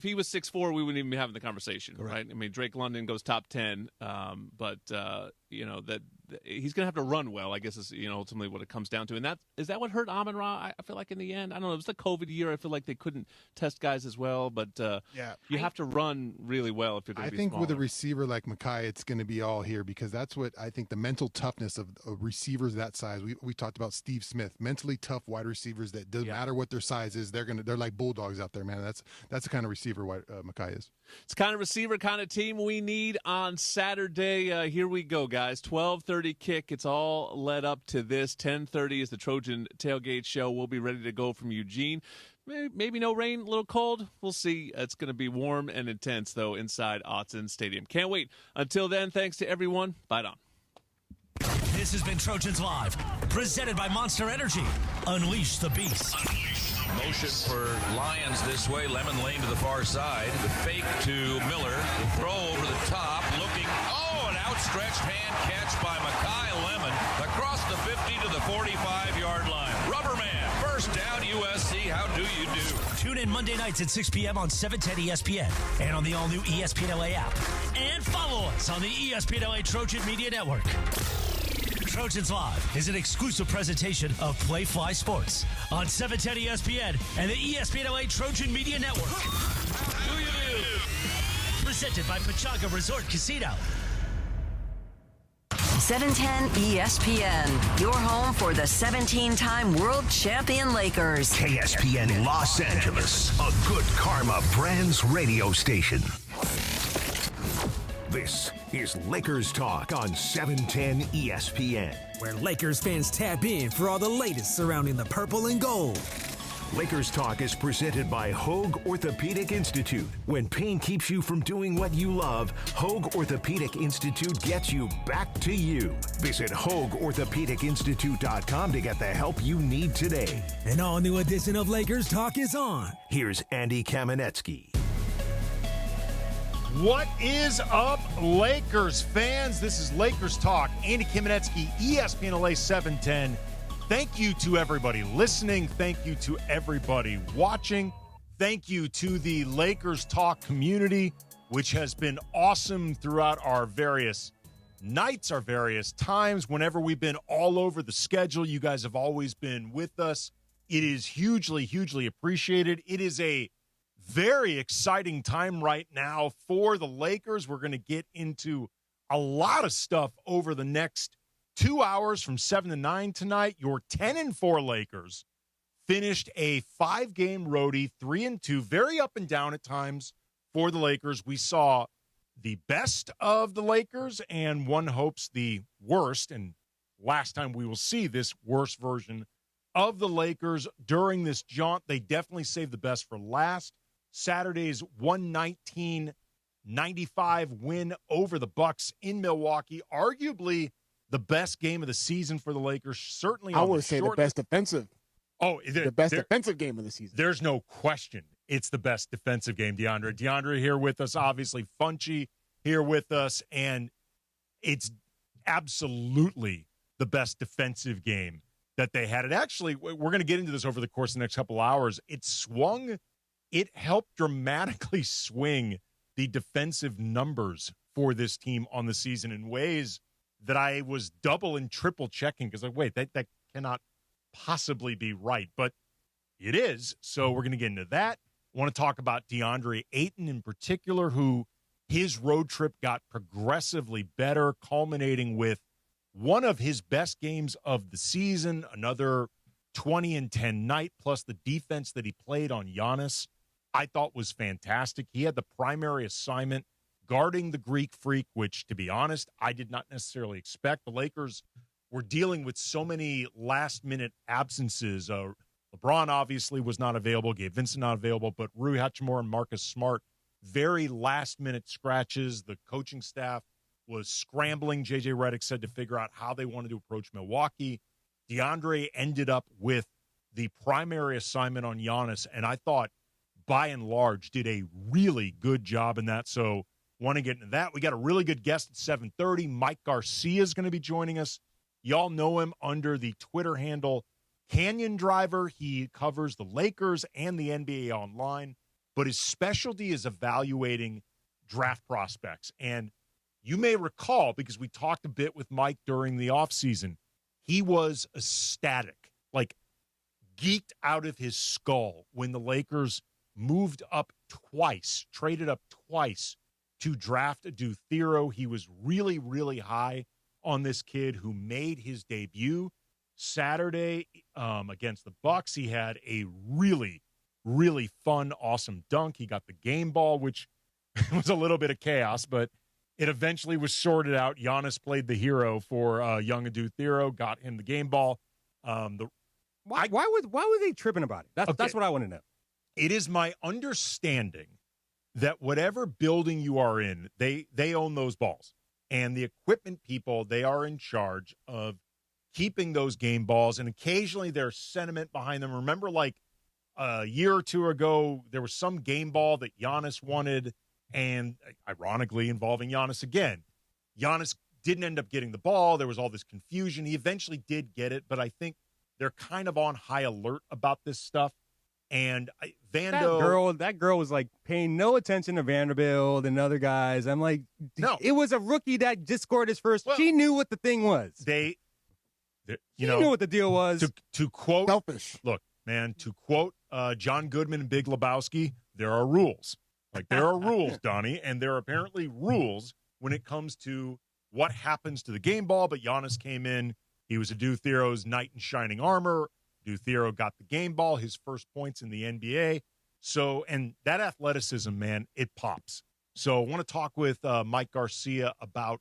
If he was 6'4", we wouldn't even be having the conversation, right? I mean, Drake London goes top 10, but that he's going to have to run well, I guess is ultimately what it comes down to. And is that what hurt Amon-Ra? I feel like in the end, I don't know. It was the COVID year. I feel like they couldn't test guys as well, but you have to run really well if you're going to be I think smaller. with a receiver like Mekhi, it's going to be all here because that's what I think the mental toughness of receivers that size. We talked about Steve Smith, mentally tough wide receivers that doesn't matter what their size is. They're like bulldogs out there, man. That's the kind of receiver Mekhi is. It's the kind of receiver, kind of team we need on Saturday. Here we go, guys. 12:30 kick. It's all led up to this. 10:30 is the Trojan Tailgate Show. We'll be ready to go from Eugene. Maybe no rain, a little cold. We'll see. It's going to be warm and intense, though, inside Autzen Stadium. Can't wait. Until then, thanks to everyone. Bye, Don. This has been Trojans Live, presented by Monster Energy. Unleash the beast. Motion for Lions this way. Lemon lane to the far side. The fake to Miller. The throw over the top. Looking. Oh, an outstretched hand catch by Mekhi Lemon across the 50 to the 45-yard line. Rubberman. First down, USC. How do you do? Tune in Monday nights at 6 p.m. on 710 ESPN and on the all-new ESPN LA app. And follow us on the ESPN LA Trojan Media Network. Trojans Live is an exclusive presentation of Play Fly Sports on 710 ESPN and the ESPN LA Trojan Media Network. Do you do? Presented by Pachanga Resort Casino. 710 ESPN, your home for the 17-time world champion Lakers. KSPN Los Angeles, a Good Karma Brands radio station. This is Lakers Talk on 710 ESPN. Where Lakers fans tap in for all the latest surrounding the purple and gold. Lakers Talk is presented by Hoag Orthopedic Institute. When pain keeps you from doing what you love, Hoag Orthopedic Institute gets you back to you. Visit HoagOrthopedicInstitute.com to get the help you need today. An all-new edition of Lakers Talk is on. Here's Andy Kamenetsky. What is up, Lakers fans? This is Lakers Talk. Andy Kamenetsky, ESPN LA 710. Thank you to everybody listening. Thank you to everybody watching. Thank you to the Lakers Talk community, which has been awesome throughout our various nights, our various times. Whenever we've been all over the schedule, you guys have always been with us. It is hugely, hugely appreciated. It is a very exciting time right now for the Lakers. We're going to get into a lot of stuff over the next 2 hours from 7 to 9 tonight. Your 10-4 Lakers finished a 5-game roadie, 3-2, very up and down at times for the Lakers. We saw the best of the Lakers, and one hopes the worst, and last time we will see this worst version of the Lakers during this jaunt. They definitely saved the best for last. Saturday's 119-95 win over the Bucks in Milwaukee, arguably the best game of the season for the Lakers. Certainly, I would say the best defensive. The best defensive game of the season. There's no question it's the best defensive game. DeAndre here with us, obviously Funchy here with us, and it's absolutely the best defensive game that they had. It actually, we're going to get into this over the course of the next couple hours. It helped dramatically swing the defensive numbers for this team on the season in ways that I was double and triple checking because wait, that cannot possibly be right, but it is. So we're going to get into that. I want to talk about DeAndre Ayton in particular, who his road trip got progressively better, culminating with one of his best games of the season, another 20-10 night, plus the defense that he played on Giannis, I thought was fantastic. He had the primary assignment guarding the Greek Freak, which, to be honest, I did not necessarily expect. The Lakers were dealing with so many last-minute absences. LeBron obviously was not available, Gabe Vincent not available, but Rui Hachimura and Marcus Smart, very last-minute scratches. The coaching staff was scrambling, J.J. Redick said, to figure out how they wanted to approach Milwaukee. DeAndre ended up with the primary assignment on Giannis, and I thought, by and large, did a really good job in that. So want to get into that. We got a really good guest at 7:30. Mike Garcia is going to be joining us. Y'all know him under the Twitter handle Canyon Driver. He covers the Lakers and the NBA online. but his specialty is evaluating draft prospects. And you may recall, because we talked a bit with Mike during the offseason, he was ecstatic, like geeked out of his skull when the Lakers moved up twice, traded up twice to draft Adou Thiero. He was really, really high on this kid who made his debut Saturday against the Bucks. He had a really, really fun, awesome dunk. He got the game ball, which was a little bit of chaos, but it eventually was sorted out. Giannis played the hero for young Adou Thiero, got him the game ball. Why were they tripping about it? That's what I want to know. It is my understanding that whatever building you are in, they own those balls. And the equipment people, they are in charge of keeping those game balls. And occasionally there's sentiment behind them. Remember, like a year or two ago, there was some game ball that Giannis wanted, and ironically involving Giannis again. Giannis didn't end up getting the ball. There was all this confusion. He eventually did get it, but I think they're kind of on high alert about this stuff. And Vando, that girl was like paying no attention to Vanderbilt and other guys. I'm like, no, it was a rookie that just scored his first. Well, she knew what the thing was. She knew what the deal was. To quote, selfish. Look, man, to quote John Goodman and Big Lebowski, there are rules. Like there are rules, Donnie, and there are apparently rules when it comes to what happens to the game ball. But Giannis came in. He was Adou Thiero's knight in shining armor. Adou Thiero got the game ball, his first points in the NBA. So, and that athleticism, man, it pops. So I want to talk with Mike Garcia about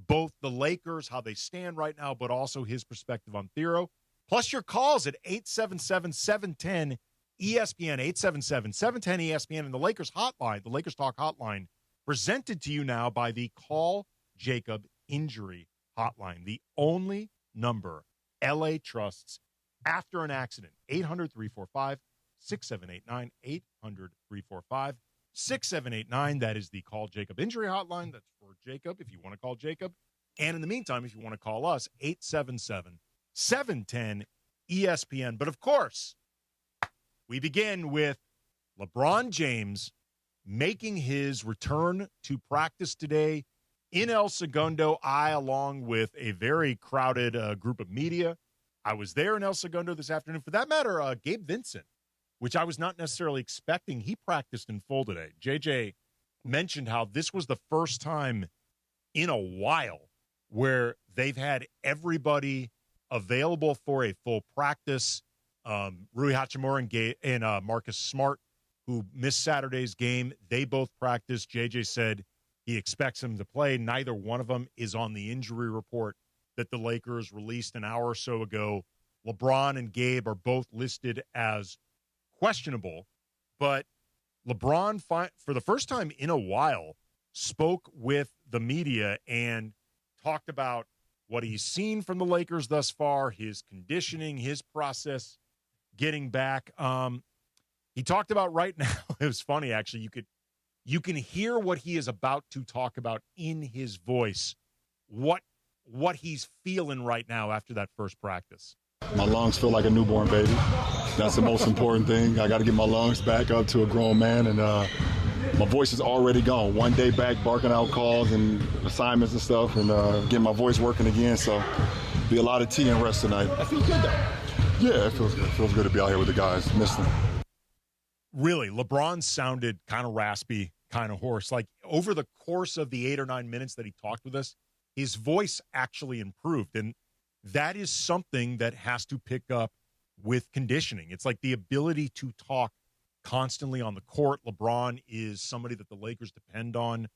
both the Lakers, how they stand right now, but also his perspective on Thiero. Plus your calls at 877-710-ESPN, 877-710-ESPN, and the Lakers hotline, the Lakers Talk hotline, presented to you now by the Call Jacob Injury Hotline, the only number LA trusts after an accident. 800-345-6789, 800-345-6789. That is the Call Jacob Injury Hotline. That's for Jacob if you want to call Jacob. And in the meantime, if you want to call us, 877-710-ESPN. But of course, we begin with LeBron James making his return to practice today in El Segundo. I, along with a very crowded group of media, I was there in El Segundo this afternoon. For that matter, Gabe Vincent, which I was not necessarily expecting, he practiced in full today. JJ mentioned how this was the first time in a while where they've had everybody available for a full practice. Rui Hachimura and Marcus Smart, who missed Saturday's game, they both practiced. JJ said he expects him to play. Neither one of them is on the injury report that the Lakers released an hour or so ago. LeBron and Gabe are both listed as questionable, but LeBron, for the first time in a while, spoke with the media and talked about what he's seen from the Lakers thus far, his conditioning, his process getting back. He talked about right now, it was funny actually, you can hear what he is about to talk about in his voice, what he's feeling right now after that first practice. My lungs feel like a newborn baby. That's the most important thing. I got to get my lungs back up to a grown man, and my voice is already gone. One day back barking out calls and assignments and stuff, and getting my voice working again. So be a lot of tea and rest tonight. I feel good though. Yeah, it feels good. It feels good to be out here with the guys. Miss them. Really, LeBron sounded kind of raspy, kind of hoarse. Like over the course of the 8 or 9 minutes that he talked with us, his voice actually improved. And that is something that has to pick up with conditioning. It's like the ability to talk constantly on the court. LeBron is somebody that the Lakers depend on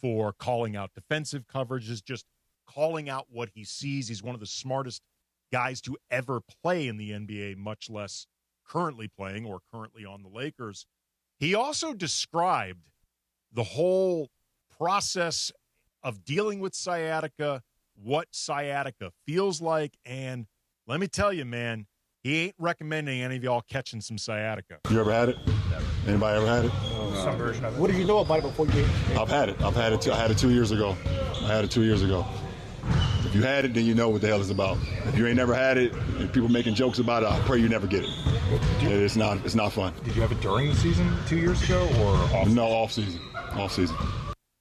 for calling out defensive coverages, just calling out what he sees. He's one of the smartest guys to ever play in the NBA, much less currently playing or currently on the Lakers. He also described the whole process of dealing with sciatica, what sciatica feels like, and let me tell you, man, he ain't recommending any of y'all catching some sciatica. You ever had it? Never. Anybody ever had it? Some version of it. What did you know about it before you? I've had it. I had it 2 years ago. If you had it, then you know what the hell it's about. If you ain't never had it and people making jokes about it, I pray you never get it. It's not fun. Did you have it during the season 2 years ago or off? No, off season.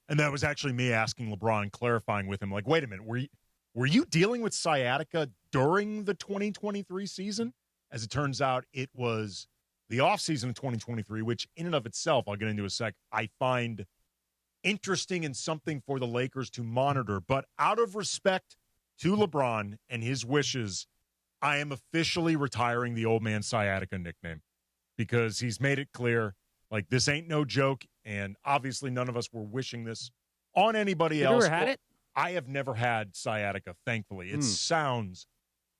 And that was actually me asking LeBron, clarifying with him, like, wait a minute, were you dealing with sciatica during the 2023 season? As it turns out, it was the offseason of 2023, which in and of itself, I'll get into in a sec, I find interesting and something for the Lakers to monitor. But out of respect to LeBron and his wishes, I am officially retiring the old man sciatica nickname because he's made it clear, like, this ain't no joke. And obviously none of us were wishing this on anybody else. You ever had it? I have never had sciatica, thankfully. It sounds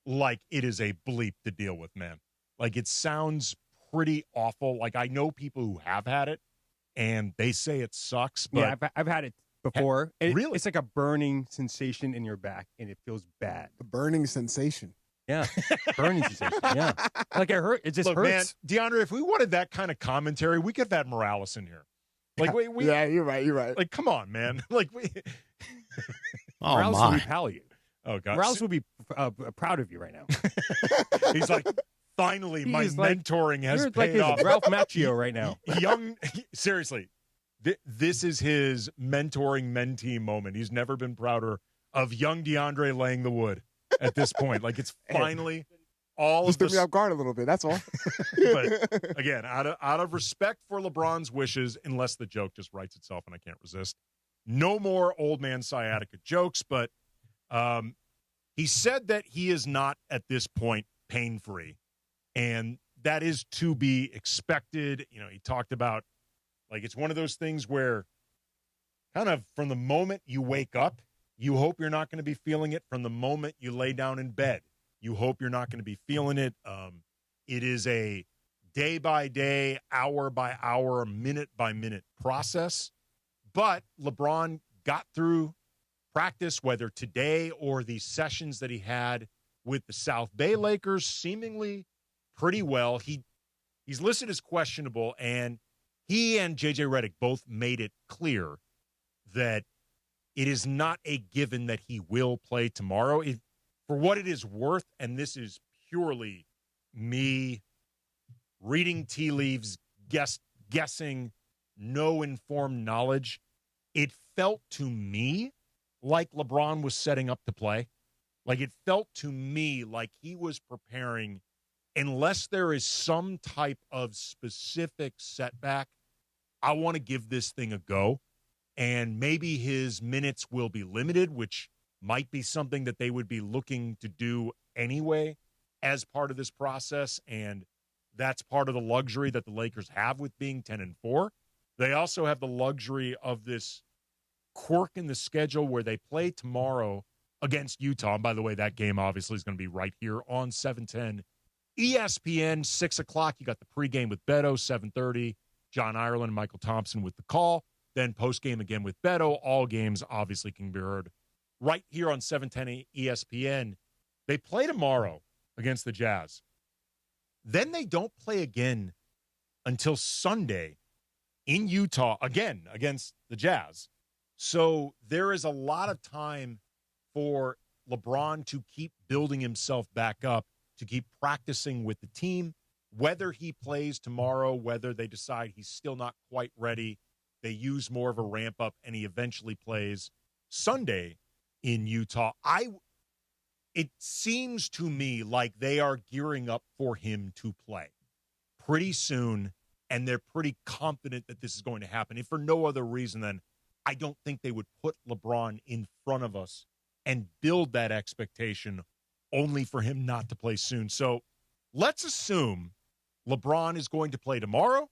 like it is a bleep to deal with, man. Like, it sounds pretty awful. Like, I know people who have had it, and they say it sucks. But yeah, I've had it before. Really? It's like a burning sensation in your back, and it feels bad. A burning sensation. Yeah, burning sensation. Yeah, like it hurt. It just hurts. Man, DeAndre, if we wanted that kind of commentary, we could have had Morales in here. Like, yeah, you're right. Like, come on, man. Like, Morales would be proud of you. Oh God, Morales would be proud of you right now. He's like, finally, my mentoring has you're paid like off. Ralph Macchio right now. Seriously, this is his mentoring mentee moment. He's never been prouder of young DeAndre laying the wood at this point. Like, it's finally all just of threw me off guard a little bit. That's all. But again, out of respect for LeBron's wishes, unless the joke just writes itself and I can't resist, no more old man sciatica jokes. But he said that he is not at this point pain-free, and that is to be expected. You know, he talked about, like, it's one of those things where kind of from the moment you wake up, you hope you're not going to be feeling it. From the moment you lay down in bed, you hope you're not going to be feeling it. It is a day-by-day, hour-by-hour, minute-by-minute process. But LeBron got through practice, whether today or the sessions that he had with the South Bay Lakers, seemingly pretty well. He's listed as questionable, and he and J.J. Redick both made it clear that it is not a given that he will play tomorrow. For what it is worth, and this is purely me reading tea leaves, guessing, no informed knowledge, it felt to me like LeBron was setting up to play. Like, it felt to me like he was preparing, unless there is some type of specific setback, I want to give this thing a go. And maybe his minutes will be limited, which might be something that they would be looking to do anyway as part of this process. And that's part of the luxury that the Lakers have with being 10-4. They also have the luxury of this quirk in the schedule where they play tomorrow against Utah. And by the way, that game obviously is going to be right here on 710 ESPN, 6 o'clock. You got the pregame with Beto, 7:30. John Ireland, Michael Thompson with the call. Then postgame again with Beto. All games obviously can be heard right here on 710 ESPN. They play tomorrow against the Jazz. Then they don't play again until Sunday in Utah, again against the Jazz. So there is a lot of time for LeBron to keep building himself back up, to keep practicing with the team, whether he plays tomorrow, whether they decide he's still not quite ready. They use more of a ramp up, and he eventually plays Sunday in Utah. It seems to me like they are gearing up for him to play pretty soon, and they're pretty confident that this is going to happen. If for no other reason than I don't think they would put LeBron in front of us and build that expectation only for him not to play soon. So let's assume LeBron is going to play tomorrow.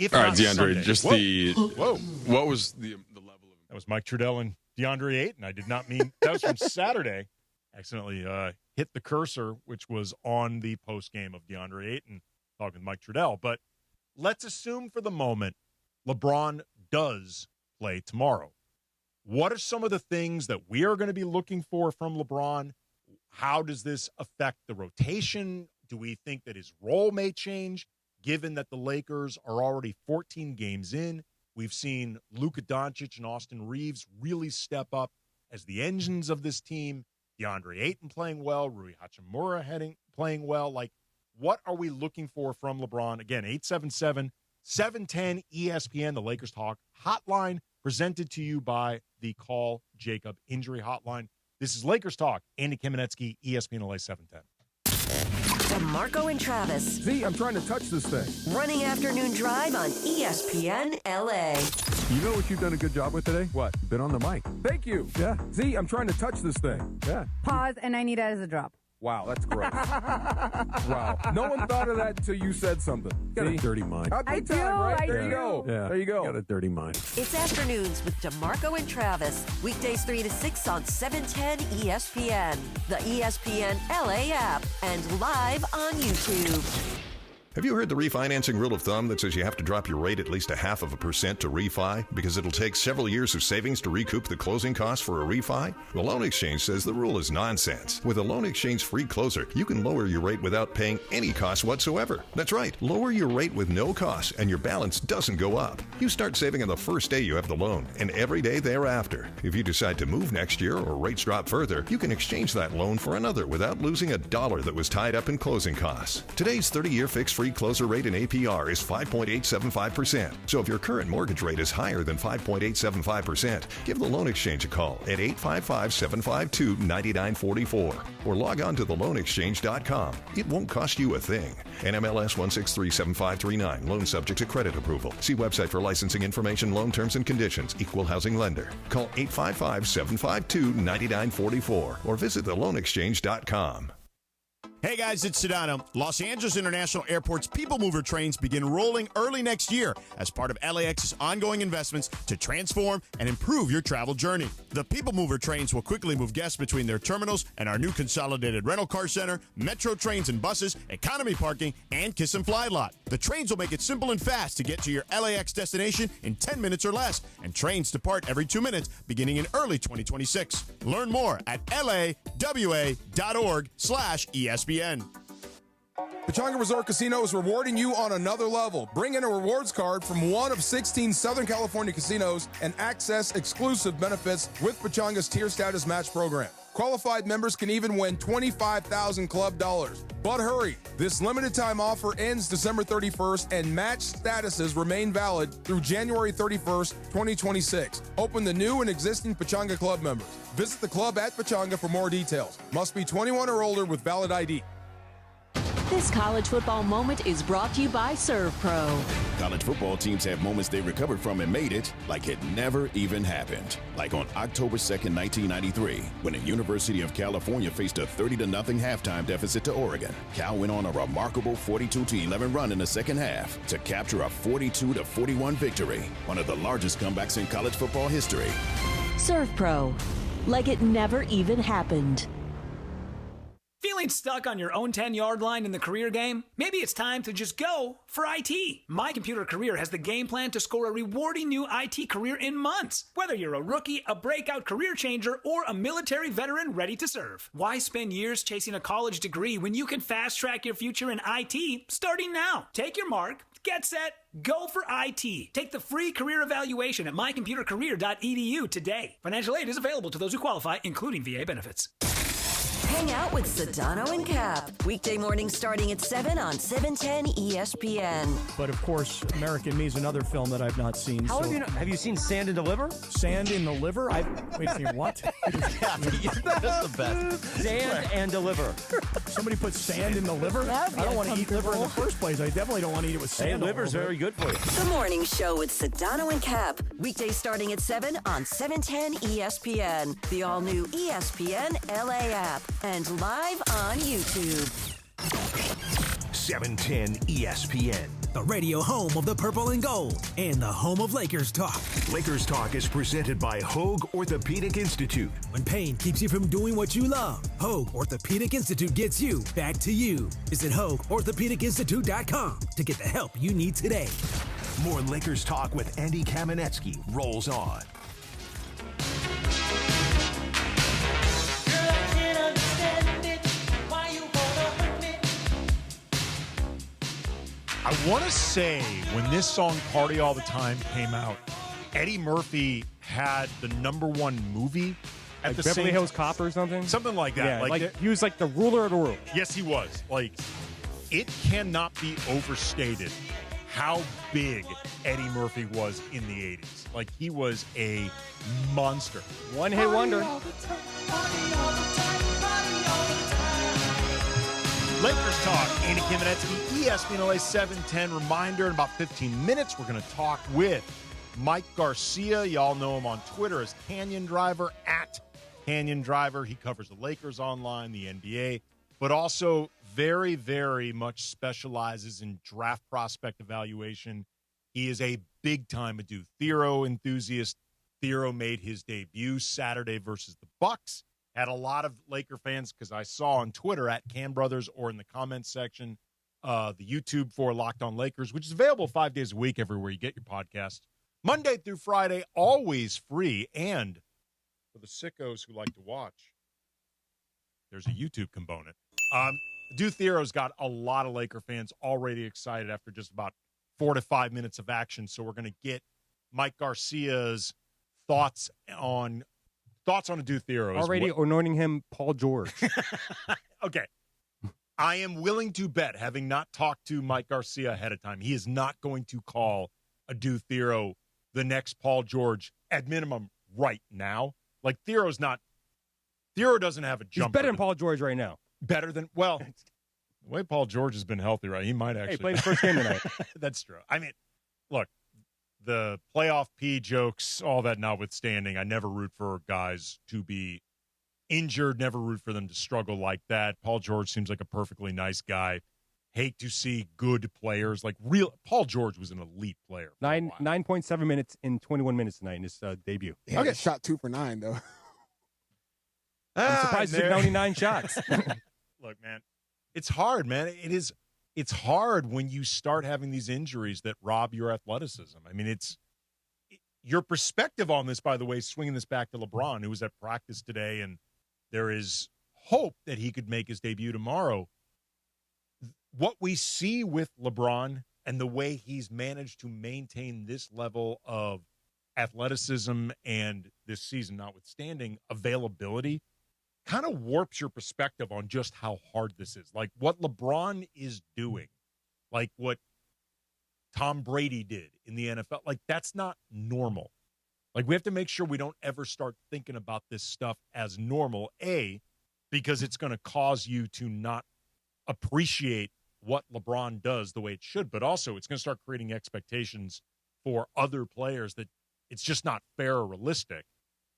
All right, DeAndre, Sunday. just what was the level of... That was Mike Trudell and DeAndre Ayton. I did not mean, that was from Saturday. Accidentally hit the cursor, which was on the postgame of DeAndre Ayton, talking with Mike Trudell. But let's assume for the moment LeBron does play tomorrow. What are some of the things that we are going to be looking for from LeBron? How does this affect the rotation? Do we think that his role may change, given that the Lakers are already 14 games in? We've seen Luka Doncic and Austin Reeves really step up as the engines of this team. DeAndre Ayton playing well, Rui Hachimura playing well. Like, what are we looking for from LeBron? Again, 877-710-ESPN, the Lakers Talk hotline, presented to you by the Call Jacob Injury Hotline. This is Lakers Talk. Andy Kamenetsky, ESPN LA 710. DeMarco and Travis. Z, I'm trying to touch this thing. Running afternoon drive on ESPN LA. You know what you've done a good job with today? What? Been on the mic. Thank you. Yeah. Z, I'm trying to touch this thing. Yeah. Pause, and I need it as a drop. Wow, that's great. Wow. No one thought of that until you said something. You got a dirty mind. I do. Right? There you go. Yeah. There you go. You got a dirty mind. It's afternoons with DeMarco and Travis. Weekdays 3 to 6 on 710 ESPN, the ESPN LA app, and live on YouTube. Have you heard the refinancing rule of thumb that says you have to drop your rate at least 0.5% to refi because it'll take several years of savings to recoup the closing costs for a refi? The Loan Exchange says the rule is nonsense. With a Loan Exchange free closer, you can lower your rate without paying any cost whatsoever. That's right, lower your rate with no cost and your balance doesn't go up. You start saving on the first day you have the loan and every day thereafter. If you decide to move next year or rates drop further, you can exchange that loan for another without losing a dollar that was tied up in closing costs. Today's 30-year fixed free closer rate in APR is 5.875%. So if your current mortgage rate is higher than 5.875%, give the Loan Exchange a call at 855-752-9944 or log on to theloanexchange.com. It won't cost you a thing. NMLS 1637539. Loan subject to credit approval. See website for licensing information, loan terms and conditions. Equal housing lender. Call 855-752-9944 or visit theloanexchange.com. Hey guys, it's Sedano. Los Angeles International Airport's People Mover trains begin rolling early next year as part of LAX's ongoing investments to transform and improve your travel journey. The People Mover trains will quickly move guests between their terminals and our new consolidated rental car center, metro trains and buses, economy parking, and Kiss and Fly lot. The trains will make it simple and fast to get to your LAX destination in 10 minutes or less, and trains depart every 2 minutes beginning in early 2026. Learn more at lawa.org/ESPN. Pechanga Resort Casino is rewarding you on another level. Bring in a rewards card from one of 16 Southern California casinos and access exclusive benefits with Pechanga's tier status match program. Qualified members can even win $25,000 club dollars. But hurry, this limited time offer ends December 31st and match statuses remain valid through January 31st, 2026. Open to new and existing Pechanga club members. Visit the club at Pechanga for more details. Must be 21 or older with valid ID. This college football moment is brought to you by ServPro. College football teams have moments they recovered from and made it like it never even happened. Like on October 2nd, 1993, when the University of California faced a 30-0 halftime deficit to Oregon. Cal went on a remarkable 42-11 run in the second half to capture a 42-41 victory, one of the largest comebacks in college football history. ServPro, like it never even happened. Feeling stuck on your own 10-yard line in the career game? Maybe it's time to just go for IT. My Computer Career has the game plan to score a rewarding new IT career in months. Whether you're a rookie, a breakout career changer, or a military veteran ready to serve. Why spend years chasing a college degree when you can fast-track your future in IT starting now? Take your mark, get set, go for IT. Take the free career evaluation at mycomputercareer.edu today. Financial aid is available to those who qualify, including VA benefits. Hang out with Sedano and Cap. Weekday mornings starting at 7 on 710 ESPN. But of course, American Me is another film that I've not seen. How have you seen Sand in the Liver? Sand in the Liver? Wait a second, what? That's the best. Sand and the Liver. Somebody put sand in the liver? I don't want to eat liver in the first place. I definitely don't want to eat it with sand. Hey, liver's very good for you. The Morning Show with Sedano and Cap. Weekdays starting at 7 on 710 ESPN. The all-new ESPN LA app. And live on YouTube. 710 ESPN. The radio home of the purple and gold and the home of Lakers Talk. Lakers Talk is presented by Hoag Orthopedic Institute. When pain keeps you from doing what you love, Hoag Orthopedic Institute gets you back to you. Visit HoagOrthopedicInstitute.com to get the help you need today. More Lakers Talk with Andy Kamenetsky rolls on. I want to say when this song Party All the Time came out, Eddie Murphy had the #1 movie at the Beverly same Hills Cop or something? Something like that. Yeah, like he was like the ruler of the world. Yes, he was. Like, it cannot be overstated how big Eddie Murphy was in the 80s. Like, he was a monster. One-hit wonder. Lakers talk. Andy Kamenetsky, ESPN LA 710. Reminder, in about 15 minutes, we're going to talk with Mike Garcia. Y'all know him on Twitter as Canyon Driver, at Canyon Driver. He covers the Lakers online, the NBA, but also very, very much specializes in draft prospect evaluation. He is a big-time Adu Thero enthusiast. Thero made his debut Saturday versus the Bucks. Had a lot of Laker fans, because I saw on Twitter at Cam Brothers or in the comments section, the YouTube for Locked On Lakers, which is available 5 days a week everywhere you get your podcasts. Monday through Friday, always free. And for the sickos who like to watch, there's a YouTube component. Adu Thero's got a lot of Laker fans already excited after just about 4 to 5 minutes of action. So we're going to get Mike Garcia's thoughts on Adu Thero. Already anointing him Paul George. Okay. I am willing to bet, having not talked to Mike Garcia ahead of time, he is not going to call Adu Thero the next Paul George, at minimum, right now. Like, Thero doesn't have a jumper. He's better than Paul George right now. Better than, well, the way Paul George has been healthy, right? He might actually. Hey, played the first game tonight. That's true. I mean, look, the playoff P jokes, all that notwithstanding, I never root for guys to be injured, never root for them to struggle like that. Paul George seems like a perfectly nice guy. Hate to see good players. Like, Paul George was an elite player. 9.7 minutes in 21 minutes tonight in his debut. Yeah, okay. Shot 2 for 9, though. I'm surprised he's only 9 shots. Look, man, it's hard, man. It's hard when you start having these injuries that rob your athleticism. I mean, your perspective on this, by the way, swinging this back to LeBron, who was at practice today, and there is hope that he could make his debut tomorrow. What we see with LeBron and the way he's managed to maintain this level of athleticism and this season notwithstanding availability kind of warps your perspective on just how hard this is. Like, what LeBron is doing, like what Tom Brady did in the NFL, like, that's not normal. Like, we have to make sure we don't ever start thinking about this stuff as normal, A, because it's going to cause you to not appreciate what LeBron does the way it should, but also it's going to start creating expectations for other players that it's just not fair or realistic.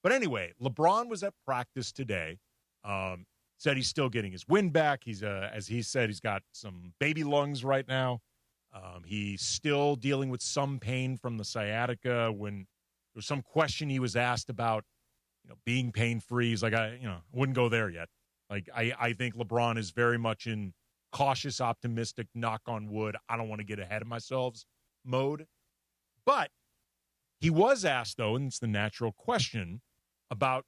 But anyway, LeBron was at practice today. Said he's still getting his wind back. He's, as he said, he's got some baby lungs right now. He's still dealing with some pain from the sciatica. When there was some question he was asked about, being pain-free, he's like, I wouldn't go there yet. Like, I think LeBron is very much in cautious, optimistic, knock on wood, I don't want to get ahead of myself mode. But he was asked, though, and it's the natural question, about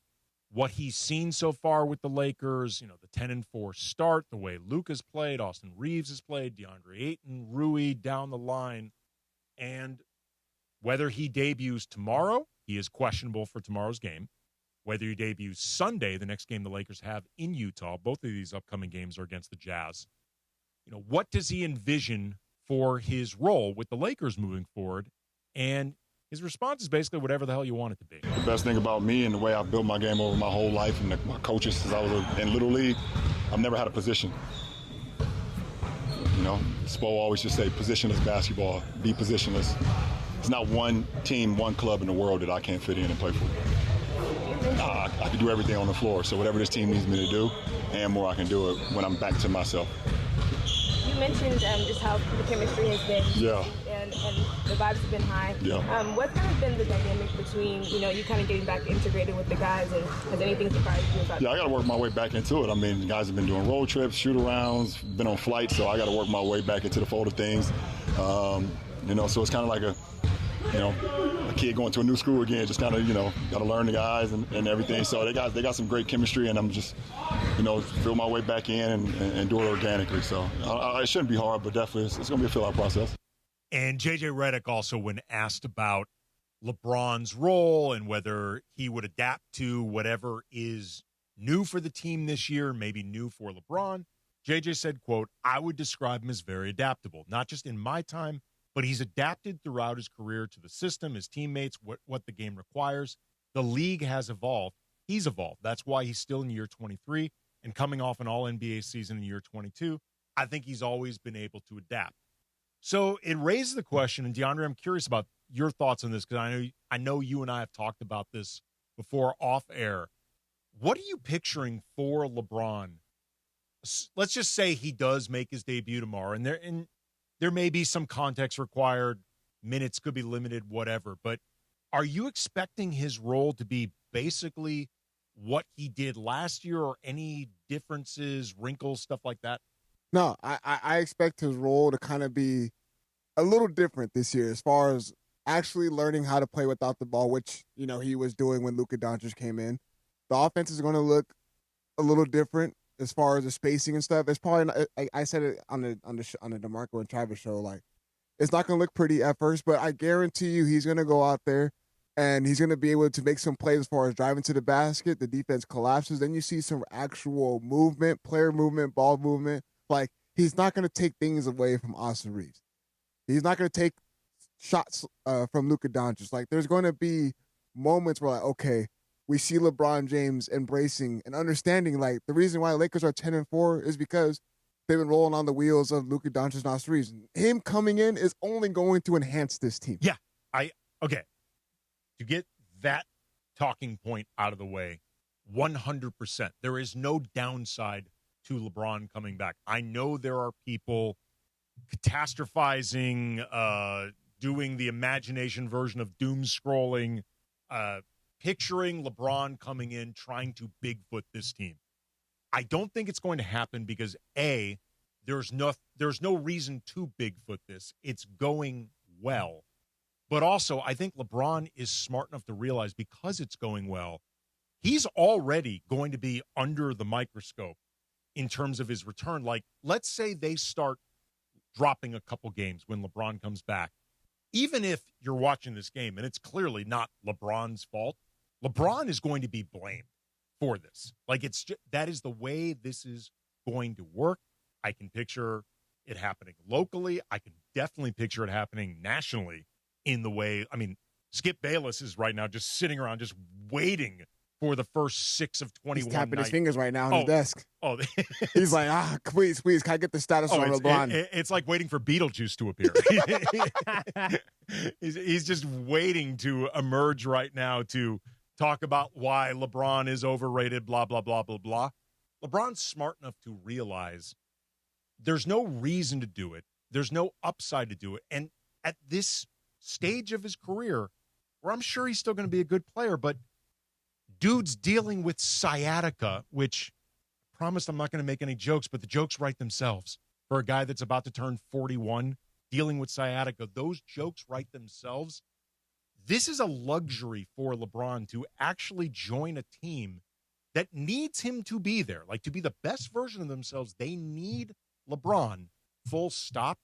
what he's seen so far with the Lakers, the 10-4 start, the way Luke has played, Austin Reeves has played, DeAndre Ayton, Rui down the line, and whether he debuts tomorrow, he is questionable for tomorrow's game. Whether he debuts Sunday, the next game the Lakers have in Utah, both of these upcoming games are against the Jazz. What does he envision for his role with the Lakers moving forward? And his response is basically whatever the hell you want it to be. The best thing about me and the way I've built my game over my whole life and my coaches since I was in Little League, I've never had a position. Spo always just say, positionless basketball, be positionless. There's not one team, one club in the world that I can't fit in and play for. I can do everything on the floor, so whatever this team needs me to do and more, I can do it when I'm back to myself. You mentioned just how the chemistry has been, yeah, and the vibes have been high. Yeah. What's kind of been the dynamic between you kind of getting back integrated with the guys, and has anything surprised you about? Yeah, I got to work my way back into it. I mean, the guys have been doing road trips, shoot-arounds, been on flights, so I got to work my way back into the fold of things. So it's kind of like a kid going to a new school again, just kind of, got to learn the guys and everything. So they got some great chemistry, and I'm just, feel my way back in and do it organically. So it shouldn't be hard, but definitely it's going to be a fill-out process. And J.J. Redick also, when asked about LeBron's role and whether he would adapt to whatever is new for the team this year, maybe new for LeBron. JJ said, quote, I would describe him as very adaptable, not just in my time, but he's adapted throughout his career to the system, his teammates, what the game requires. The league has evolved. He's evolved. That's why he's still in year 23 and coming off an all-NBA season in year 22. I think he's always been able to adapt. So it raises the question, and DeAndre, I'm curious about your thoughts on this because I know you and I have talked about this before off air. What are you picturing for LeBron? Let's just say he does make his debut tomorrow, and there may be some context required, minutes could be limited, whatever. But are you expecting his role to be basically what he did last year, or any differences, wrinkles, stuff like that? No, I expect his role to kind of be a little different this year as far as actually learning how to play without the ball, which, he was doing when Luka Doncic came in. The offense is going to look a little different as far as the spacing and stuff. It's probably not, I said it on the DeMarco and Travis show, like, it's not going to look pretty at first, but I guarantee you he's going to go out there and he's going to be able to make some plays as far as driving to the basket. The defense collapses. Then you see some actual movement, player movement, ball movement. Like, he's not going to take things away from Austin Reeves. He's not going to take shots from Luka Doncic. Like, there's going to be moments where, like, okay, we see LeBron James embracing and understanding, like, the reason why the Lakers are 10-4 is because they've been rolling on the wheels of Luka Doncic and Austin Reeves. Him coming in is only going to enhance this team. Yeah. Okay. To get that talking point out of the way, 100%. There is no downside to LeBron coming back. I know there are people catastrophizing, doing the imagination version of doom scrolling, picturing LeBron coming in, trying to Bigfoot this team. I don't think it's going to happen because, A, there's no reason to Bigfoot this. It's going well. But also, I think LeBron is smart enough to realize because it's going well, he's already going to be under the microscope in terms of his return. Like, let's say they start dropping a couple games when LeBron comes back. Even if you're watching this game and it's clearly not LeBron's fault, LeBron is going to be blamed for this. Like, it's just, that is the way this is going to work. I can picture it happening locally. I can definitely picture it happening nationally in the way, I mean, Skip Bayless is right now just sitting around just waiting for the first 6 of 21 He's tapping nights. his fingers right now on the desk. Oh, he's like, please, can I get the status on LeBron? It's like waiting for Beetlejuice to appear. he's just waiting to emerge right now to talk about why LeBron is overrated, blah, blah, blah, blah, blah. LeBron's smart enough to realize there's no reason to do it. There's no upside to do it. And at this stage of his career, where I'm sure he's still going to be a good player, but dude's dealing with sciatica, which I promised I'm not going to make any jokes, but the jokes write themselves. For a guy that's about to turn 41, dealing with sciatica, those jokes write themselves. This is a luxury for LeBron to actually join a team that needs him to be there. Like, to be the best version of themselves, they need LeBron, full stop.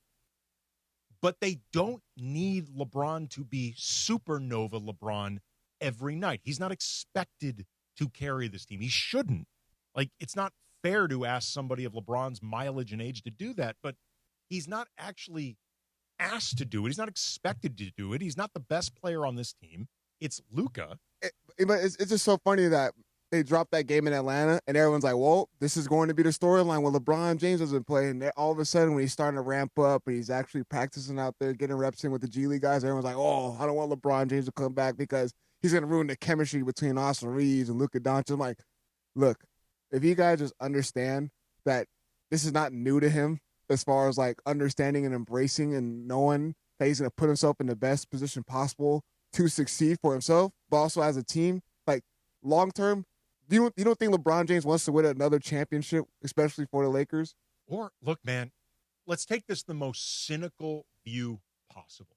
But they don't need LeBron to be supernova LeBron every night. He's not expected to carry this team. He shouldn't. Like, it's not fair to ask somebody of LeBron's mileage and age to do that, but he's not actually asked to do it. He's not expected to do it. He's not the best player on this team. It's Luka. It's just so funny that they dropped that game in Atlanta, and everyone's like, well, this is going to be the storyline when LeBron James doesn't play. And all of a sudden, when he's starting to ramp up and he's actually practicing out there, getting reps in with the G League guys, everyone's like, oh, I don't want LeBron James to come back because he's going to ruin the chemistry between Austin Reeves and Luka Doncic. I'm like, look, if you guys just understand that this is not new to him as far as, like, understanding and embracing and knowing that he's going to put himself in the best position possible to succeed for himself, but also as a team, like, long-term, you don't think LeBron James wants to win another championship, especially for the Lakers? Or, look, man, let's take this the most cynical view possible.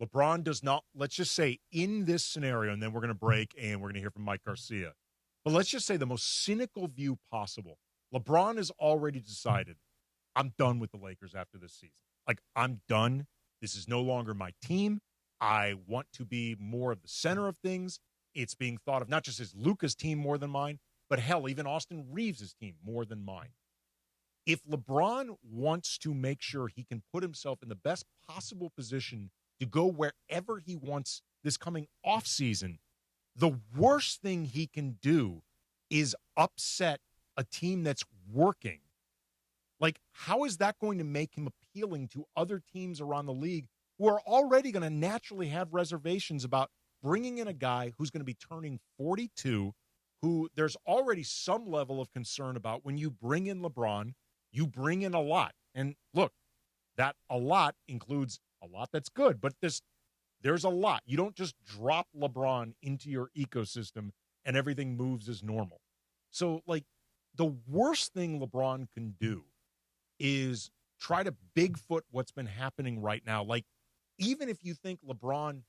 LeBron does not, let's just say in this scenario, and then we're going to break and we're going to hear from Mike Garcia. But let's just say the most cynical view possible. LeBron has already decided, I'm done with the Lakers after this season. Like, I'm done. This is no longer my team. I want to be more of the center of things. It's being thought of not just as Luka's team more than mine, but hell, even Austin Reeves' team more than mine. If LeBron wants to make sure he can put himself in the best possible position to go wherever he wants this coming offseason, the worst thing he can do is upset a team that's working. Like, how is that going to make him appealing to other teams around the league who are already going to naturally have reservations about bringing in a guy who's going to be turning 42, who there's already some level of concern about when you bring in LeBron, you bring in a lot. And look, that a lot includes a lot that's good, but there's a lot. You don't just drop LeBron into your ecosystem and everything moves as normal. So, like, the worst thing LeBron can do is try to Bigfoot what's been happening right now. Like, even if you think LeBron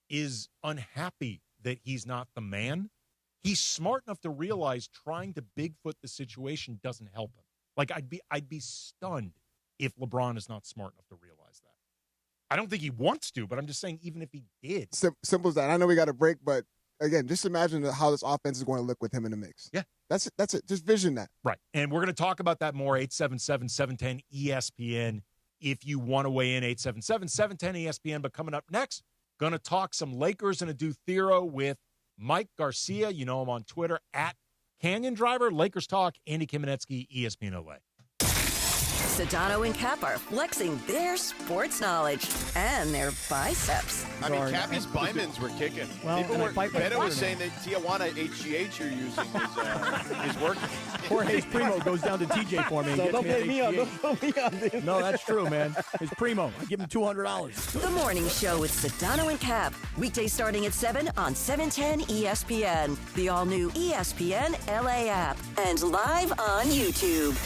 is unhappy that he's not the man, he's smart enough to realize trying to Bigfoot the situation doesn't help him. Like, I'd be stunned if LeBron is not smart enough to realize that. I don't think he wants to, but I'm just saying, even if he did. Simple as that. I know we got a break, but again, just imagine how this offense is going to look with him in the mix. Yeah. That's it. Just vision that. Right. And we're going to talk about that more. 877-710-ESPN. If you want to weigh in, 877-710-ESPN. But coming up next, going to talk some Lakers and a do Thero with Mike Garcia. You know him on Twitter, at Canyon Driver. Lakers Talk, Andy Kamenetsky, ESPN LA. Sedano and Cap are flexing their sports knowledge and their biceps. I mean, Cappy's Bymans were kicking. Well, Beto was saying that Tijuana HGH you're using is working. Jorge's Primo goes down to TJ for me. So don't pay me on this. No, that's true, man. His Primo. I give him $200. The Morning Show with Sedano and Cap. Weekdays starting at 7 on 710 ESPN. The all-new ESPN LA app. And live on YouTube.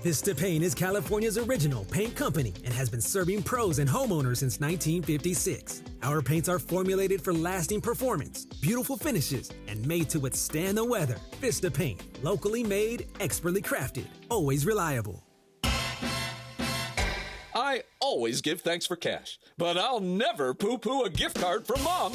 Vista Paint is California's original paint company and has been serving pros and homeowners since 1956. Our paints are formulated for lasting performance, beautiful finishes, and made to withstand the weather. Vista Paint, locally made, expertly crafted, always reliable. I always give thanks for cash, but I'll never poo-poo a gift card from Mom.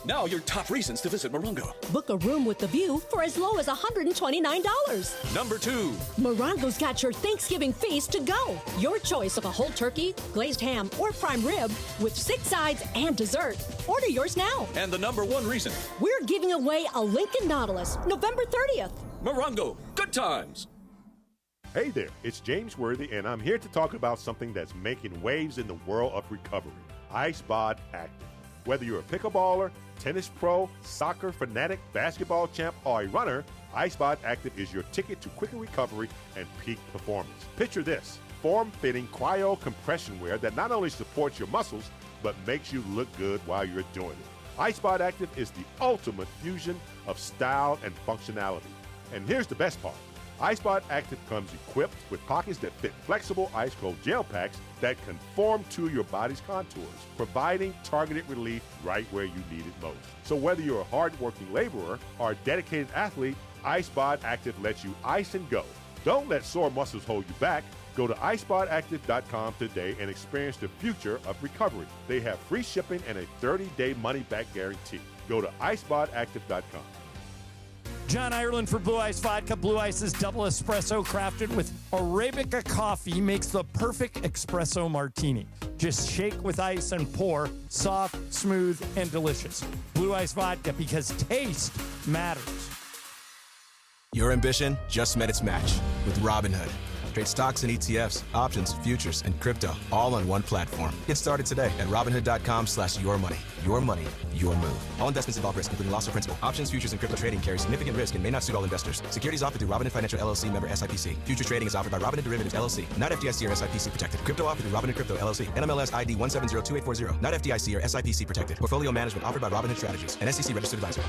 Now your top reasons to visit Morongo. Book a room with the view for as low as $129. Number 2. Morongo's got your Thanksgiving feast to go. Your choice of a whole turkey, glazed ham, or prime rib with 6 sides and dessert. Order yours now. And the number 1 reason. We're giving away a Lincoln Nautilus November 30th. Morongo, good times. Hey there, it's James Worthy, and I'm here to talk about something that's making waves in the world of recovery, IceBod Active. Whether you're a pickleballer, tennis pro, soccer fanatic, basketball champ, or a runner, IceBod Active is your ticket to quicker recovery and peak performance. Picture this, form-fitting cryo compression wear that not only supports your muscles, but makes you look good while you're doing it. IceBod Active is the ultimate fusion of style and functionality. And here's the best part. IceBod Active comes equipped with pockets that fit flexible ice cold gel packs that conform to your body's contours, providing targeted relief right where you need it most. So whether you're a hard-working laborer or a dedicated athlete, IceBod Active lets you ice and go. Don't let sore muscles hold you back. Go to icebodactive.com today and experience the future of recovery. They have free shipping and a 30-day money-back guarantee. Go to icebodactive.com. John Ireland for Blue Ice Vodka. Blue Ice's double espresso crafted with Arabica coffee makes the perfect espresso martini. Just shake with ice and pour. Soft, smooth, and delicious. Blue Ice Vodka, because taste matters. Your ambition just met its match with Robinhood. Trade stocks and ETFs, options, futures, and crypto all on one platform. Get started today at Robinhood.com/yourmoney. Your money, your move. All investments involve risk, including loss of principal. Options, futures, and crypto trading carry significant risk and may not suit all investors. Securities offered through Robinhood Financial LLC, member SIPC. Future trading is offered by Robinhood Derivatives LLC, not FDIC or SIPC protected. Crypto offered through Robinhood Crypto LLC, NMLS ID 1702840, not FDIC or SIPC protected. Portfolio management offered by Robinhood Strategies, an SEC registered advisor.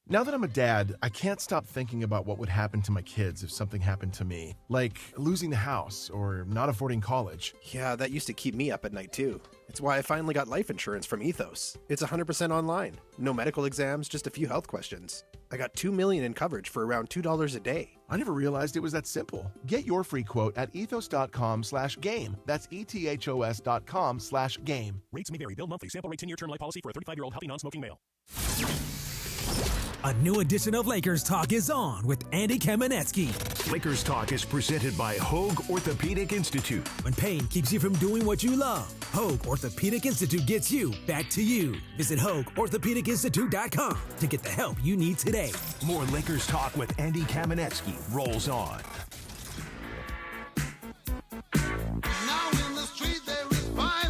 Now that I'm a dad, I can't stop thinking about what would happen to my kids if something happened to me, like losing the house or not affording college. Yeah, that used to keep me up at night too. It's why I finally got life insurance from Ethos. It's 100% online. No medical exams, just a few health questions. I got $2 million in coverage for around $2 a day. I never realized it was that simple. Get your free quote at ethos.com/game. That's ethos.com/game. Rates may vary. Bill monthly. Sample rate 10-year term life policy for a 35-year-old healthy non-smoking male. A new edition of Lakers Talk is on with Andy Kamenetsky. Lakers Talk is presented by Hoag Orthopedic Institute. When pain keeps you from doing what you love, Hoag Orthopedic Institute gets you back to you. Visit HoagOrthopedicInstitute.com to get the help you need today. More Lakers Talk with Andy Kamenetsky rolls on.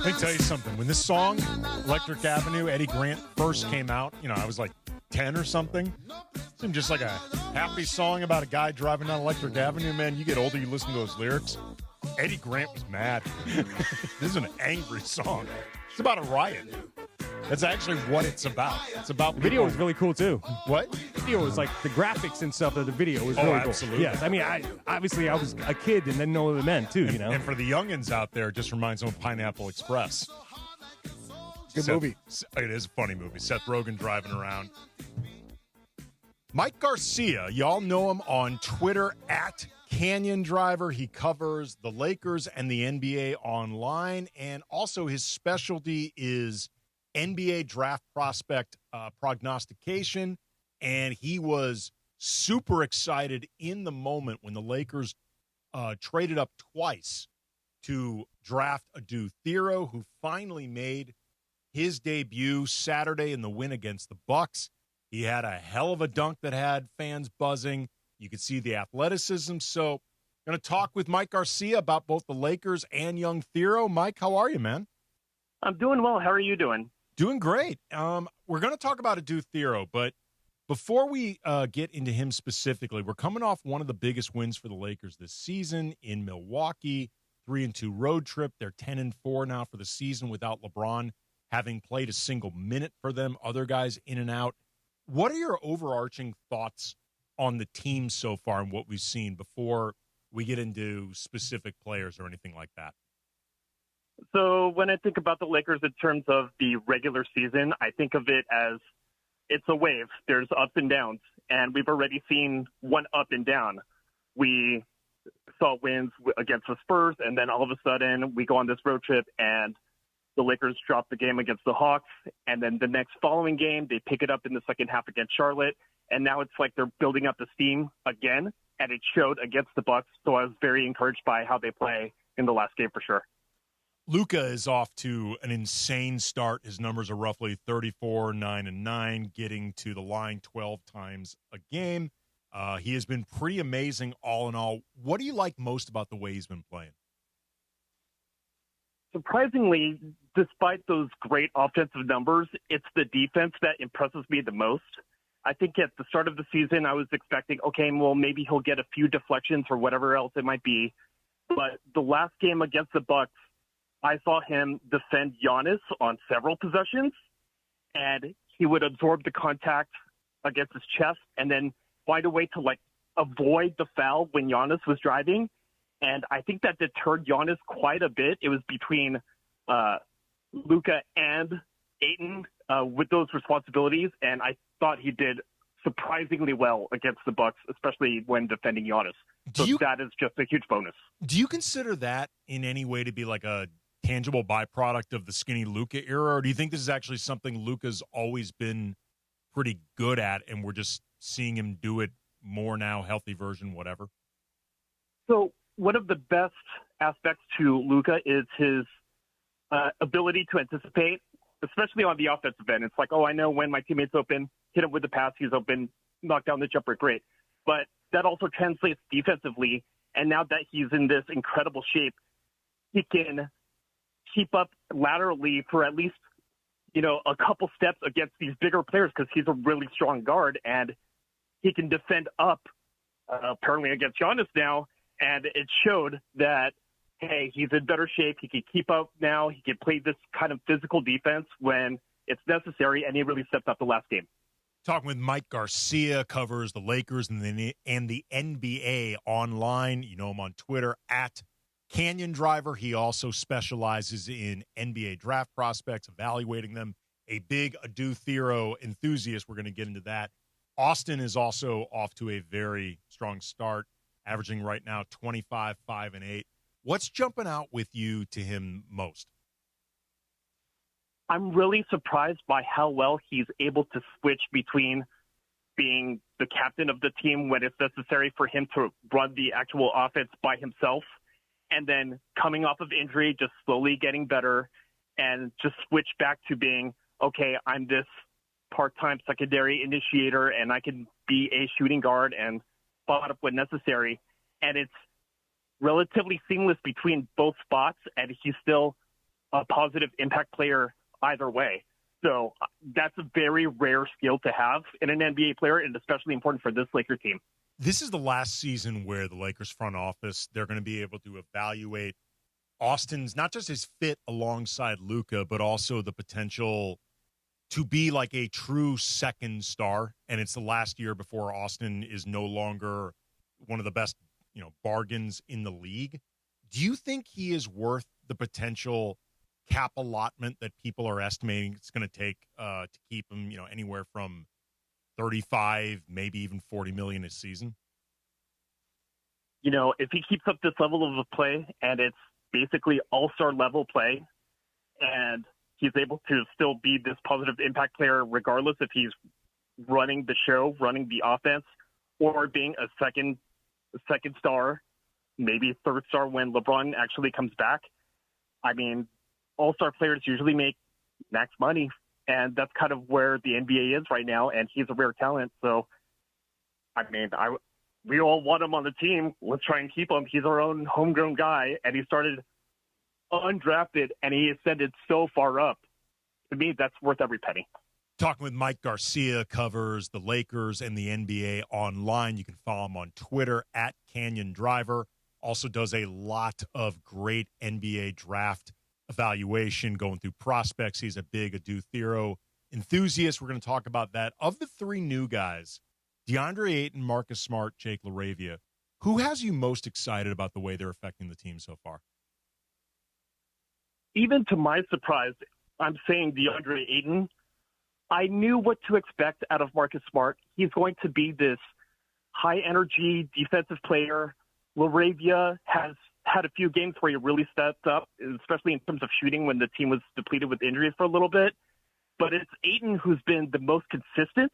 Let me tell you something. When this song, Electric Avenue, Eddie Grant, first came out, I was like 10 or something. It seemed just like a happy song about a guy driving down Electric Avenue. Man, you get older, you listen to those lyrics. Eddie Grant was mad. This is an angry song. It's about a riot. That's actually what it's about. It's about the video was really cool too. What? The video was like the graphics and stuff of the video was really cool. Absolutely. Yes, I mean, I was a kid and didn't know what it meant too. And for the youngins out there, it just reminds them of Pineapple Express. Good movie. It is a funny movie. Seth Rogen driving around. Mike Garcia, y'all know him on Twitter at Canyon Driver. He covers the Lakers and the NBA online, and also his specialty is NBA draft prospect prognostication, and he was super excited in the moment when the Lakers traded up twice to draft Adu Thero, who finally made his debut Saturday in the win against the Bucks. He had a hell of a dunk that had fans buzzing. You could see the athleticism. So, going to talk with Mike Garcia about both the Lakers and young Thero. Mike, how are you, man? I'm doing well. How are you doing? Doing great. We're going to talk about Adu Thero, but before we get into him specifically, we're coming off one of the biggest wins for the Lakers this season in Milwaukee, 3-2 road trip. They're 10-4 now for the season without LeBron having played a single minute for them, other guys in and out. What are your overarching thoughts on the team so far and what we've seen before we get into specific players or anything like that? So when I think about the Lakers in terms of the regular season, I think of it as it's a wave. There's ups and downs, and we've already seen one up and down. We saw wins against the Spurs, and then all of a sudden we go on this road trip and the Lakers drop the game against the Hawks, and then the next following game, they pick it up in the second half against Charlotte, and now it's like they're building up the steam again, and it showed against the Bucks, so I was very encouraged by how they play in the last game for sure. Luka is off to an insane start. His numbers are roughly 34, 9-9, getting to the line 12 times a game. He has been pretty amazing all in all. What do you like most about the way he's been playing? Surprisingly, despite those great offensive numbers, it's the defense that impresses me the most. I think at the start of the season, I was expecting, okay, well, maybe he'll get a few deflections or whatever else it might be. But the last game against the Bucks, I saw him defend Giannis on several possessions, and he would absorb the contact against his chest and then find a way to, avoid the foul when Giannis was driving. And I think that deterred Giannis quite a bit. It was between Luka and Ayton with those responsibilities, and I thought he did surprisingly well against the Bucks, especially when defending Giannis. So that is just a huge bonus. Do you consider that in any way to be like a tangible byproduct of the skinny Luka era, or do you think this is actually something Luka's always been pretty good at, and we're just seeing him do it more now, healthy version, whatever? So one of the best aspects to Luka is his ability to anticipate, especially on the offensive end. It's like, I know when my teammate's open, hit him with the pass, he's open, knock down the jumper, great. But that also translates defensively, and now that he's in this incredible shape, he can keep up laterally for at least, a couple steps against these bigger players because he's a really strong guard, and he can defend up, apparently against Giannis now, and it showed that, hey, he's in better shape. He can keep up now. He can play this kind of physical defense when it's necessary, and he really stepped up the last game. Talking with Mike Garcia, covers the Lakers and the NBA online. You know him on Twitter at Canyon Driver. He also specializes in NBA draft prospects, evaluating them. A big Adu Thero enthusiast. We're going to get into that. Austin is also off to a very strong start, averaging right now 25, 5, and 8. What's jumping out with you to him most? I'm really surprised by how well he's able to switch between being the captain of the team when it's necessary for him to run the actual offense by himself, and then coming off of injury, just slowly getting better, and just switch back to being, okay, I'm this part-time secondary initiator, and I can be a shooting guard and spot up when necessary. And it's relatively seamless between both spots, and he's still a positive impact player either way. So that's a very rare skill to have in an NBA player, and especially important for this Lakers team. This is the last season where the Lakers front office, they're going to be able to evaluate Austin's, not just his fit alongside Luka, but also the potential to be like a true second star. And it's the last year before Austin is no longer one of the best, bargains in the league. Do you think he is worth the potential cap allotment that people are estimating it's going to take to keep him, anywhere from 35, maybe even 40 million a season? If he keeps up this level of play, and it's basically all-star level play, and he's able to still be this positive impact player regardless if he's running the show, running the offense, or being a second star, maybe third star when LeBron actually comes back. I mean, all-star players usually make max money, and that's kind of where the NBA is right now, and he's a rare talent. So, I mean, we all want him on the team. Let's try and keep him. He's our own homegrown guy, and he started undrafted, and he ascended so far up. To me, that's worth every penny. Talking with Mike Garcia, covers the Lakers and the NBA online. You can follow him on Twitter at Canyon Driver. Also does a lot of great NBA draft evaluation, going through prospects. He's a big Adu Thero enthusiast. We're going to talk about that. Of the three new guys, DeAndre Ayton, Marcus Smart, Jake LaRavia, who has you most excited about the way they're affecting the team so far? Even to my surprise, I'm saying DeAndre Ayton. I knew what to expect out of Marcus Smart. He's going to be this high-energy defensive player. LaRavia has had a few games where he really stepped up, especially in terms of shooting when the team was depleted with injuries for a little bit. But it's Ayton who's been the most consistent,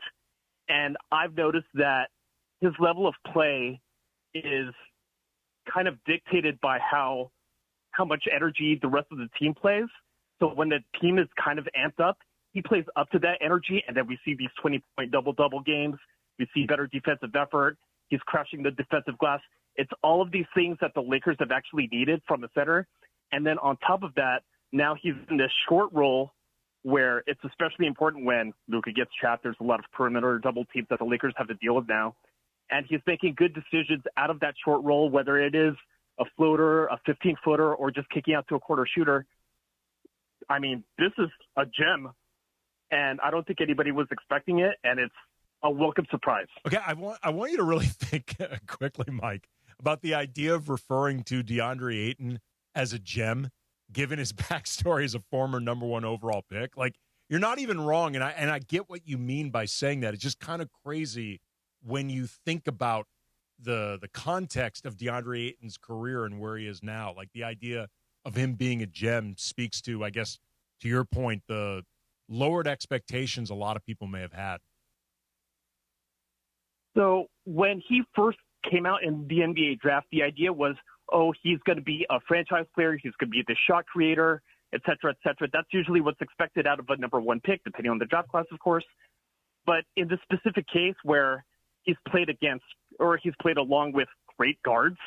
and I've noticed that his level of play is kind of dictated by how much energy the rest of the team plays. So when the team is kind of amped up, he plays up to that energy, and then we see these 20-point double-double games. We see better defensive effort. He's crashing the defensive glass. It's all of these things that the Lakers have actually needed from a center. And then on top of that, now he's in this short role where it's especially important when Luka gets trapped. There's a lot of perimeter double teams that the Lakers have to deal with now. And he's making good decisions out of that short role, whether it is a floater, a 15-footer, or just kicking out to a quarter shooter. I mean, this is a gem, and I don't think anybody was expecting it, and it's a welcome surprise. Okay, I want you to really think quickly, Mike, about the idea of referring to DeAndre Ayton as a gem, given his backstory as a former number 1 overall pick. Like, you're not even wrong, and I get what you mean by saying that. It's just kind of crazy when you think about the context of DeAndre Ayton's career and where he is now. Like, the idea of him being a gem speaks to, I guess, to your point, the lowered expectations a lot of people may have had. So when he first came out in the NBA draft, the idea was, he's going to be a franchise player. He's going to be the shot creator, et cetera, et cetera. That's usually what's expected out of a number 1 pick, depending on the draft class, of course. But in this specific case where he's played along with great guards,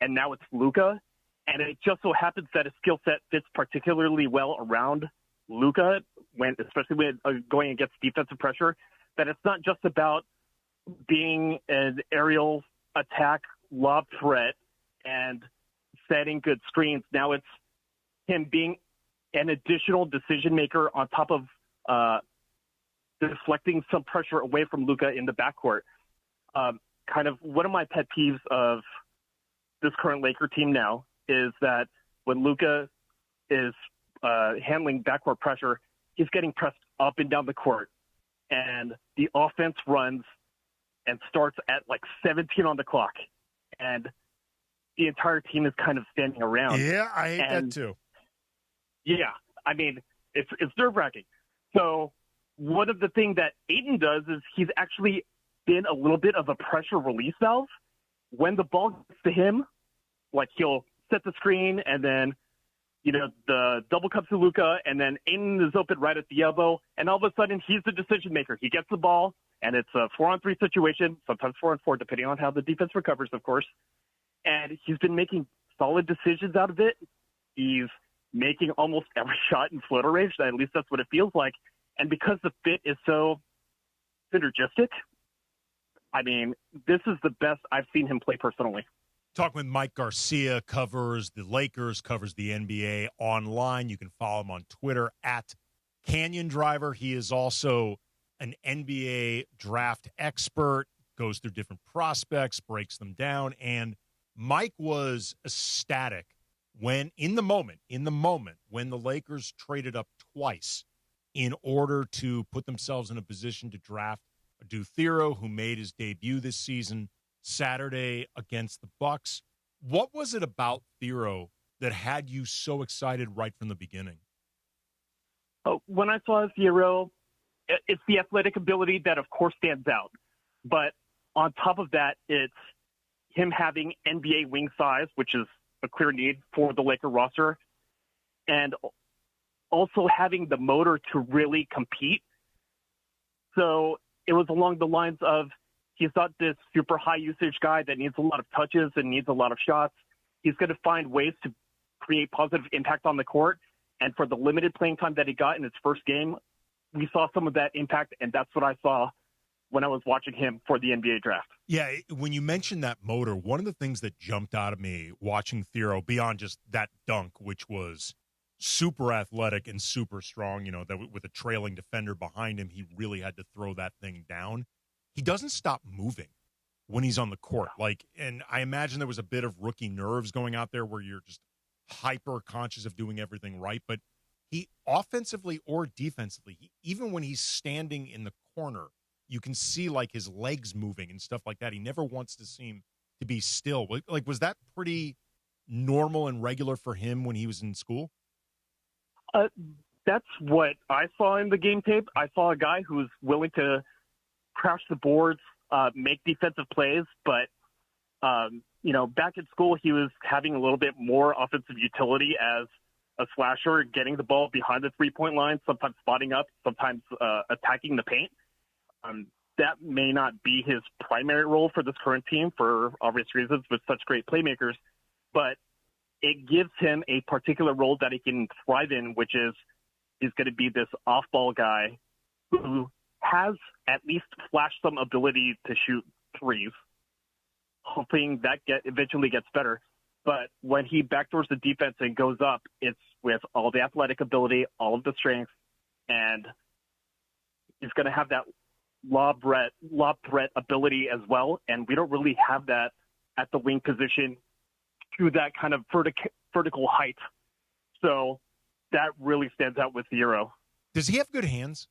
and now it's Luka, and it just so happens that his skill set fits particularly well around Luka, especially when going against defensive pressure, that it's not just about being an aerial attack lob threat and setting good screens. Now it's him being an additional decision maker on top of deflecting some pressure away from Luka in the backcourt. Kind of one of my pet peeves of this current Laker team now is that when Luka is handling backcourt pressure, he's getting pressed up and down the court, and the offense runs and starts at like 17 on the clock, and the entire team is kind of standing around. Yeah, I hate that too. Yeah, I mean, it's nerve-wracking. So one of the things that Ayton does is he's actually been a little bit of a pressure release valve. When the ball gets to him, like he'll set the screen and then, the double cup to Luka, and then Ayton is open right at the elbow, and all of a sudden he's the decision maker. He gets the ball, and it's a 4-on-3 situation, sometimes 4-on-4, depending on how the defense recovers, of course. And he's been making solid decisions out of it. He's making almost every shot in floater range. At least that's what it feels like. And because the fit is so synergistic, I mean, this is the best I've seen him play personally. Talking with Mike Garcia, covers the Lakers, covers the NBA online. You can follow him on Twitter at Canyon Driver. He is also an NBA draft expert, goes through different prospects, breaks them down. And Mike was ecstatic when, in the moment, when the Lakers traded up twice in order to put themselves in a position to draft Adu Thero, who made his debut this season Saturday against the Bucks. What was it about Thero that had you so excited right from the beginning? When I saw Thero, it's the athletic ability that, of course, stands out. But on top of that, it's him having NBA wing size, which is a clear need for the Laker roster, and also having the motor to really compete. So it was along the lines of, he's not this super high usage guy that needs a lot of touches and needs a lot of shots. He's going to find ways to create positive impact on the court. And for the limited playing time that he got in his first game, we saw some of that impact. And that's what I saw when I was watching him for the NBA draft. Yeah, when you mentioned that motor, one of the things that jumped out of me watching Thero, beyond just that dunk, which was super athletic and super strong, that with a trailing defender behind him, he really had to throw that thing down. He doesn't stop moving when he's on the court. And I imagine there was a bit of rookie nerves going out there where you're just hyper conscious of doing everything right. But he, offensively or defensively, even when he's standing in the corner, you can see his legs moving and stuff like that. He never wants to seem to be still. Was that pretty normal and regular for him when he was in school? That's what I saw in the game tape. I saw a guy who's willing to crash the boards, make defensive plays, but back at school he was having a little bit more offensive utility as a slasher, getting the ball behind the three-point line, sometimes spotting up, sometimes attacking the paint. That may not be his primary role for this current team for obvious reasons with such great playmakers, but it gives him a particular role that he can thrive in, which is he's going to be this off-ball guy who has at least flashed some ability to shoot threes, hoping that eventually gets better. But when he backdoors the defense and goes up, it's with all the athletic ability, all of the strength, and he's going to have that lob threat ability as well. And we don't really have that at the wing position to that kind of vertical height. So that really stands out with Thero. Does he have good hands?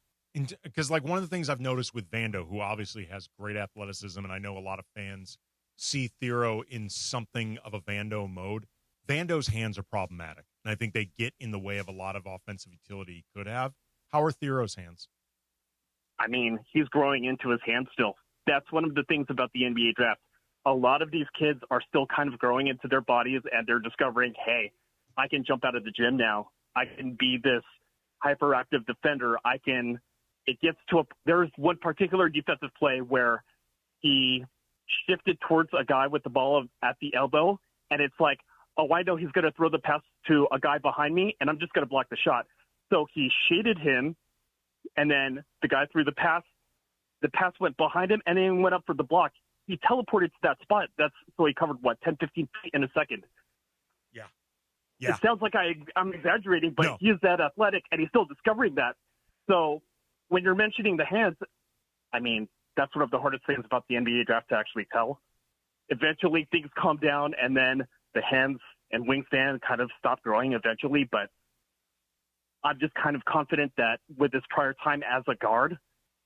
Because one of the things I've noticed with Vando, who obviously has great athleticism, and I know a lot of fans see Thero in something of a Vando mode, Vando's hands are problematic. And I think they get in the way of a lot of offensive utility he could have. How are Thero's hands? I mean, he's growing into his hands still. That's one of the things about the NBA draft. A lot of these kids are still kind of growing into their bodies, and they're discovering, hey, I can jump out of the gym now. I can be this hyperactive defender. There's one particular defensive play where he shifted towards a guy with the ball at the elbow, and it's like, oh, I know he's going to throw the pass to a guy behind me, and I'm just going to block the shot. So he shaded him, and then the guy threw the pass. The pass went behind him, and then went up for the block. He teleported to that spot. So he covered, 10, 15 feet in a second. Yeah. It sounds like I'm exaggerating, but He's that athletic, and he's still discovering that. So when you're mentioning the hands, I mean, that's one of the hardest things about the NBA draft to actually tell. Eventually, things calm down, and then the hands and wingspan kind of stop growing eventually. But I'm just kind of confident that with his prior time as a guard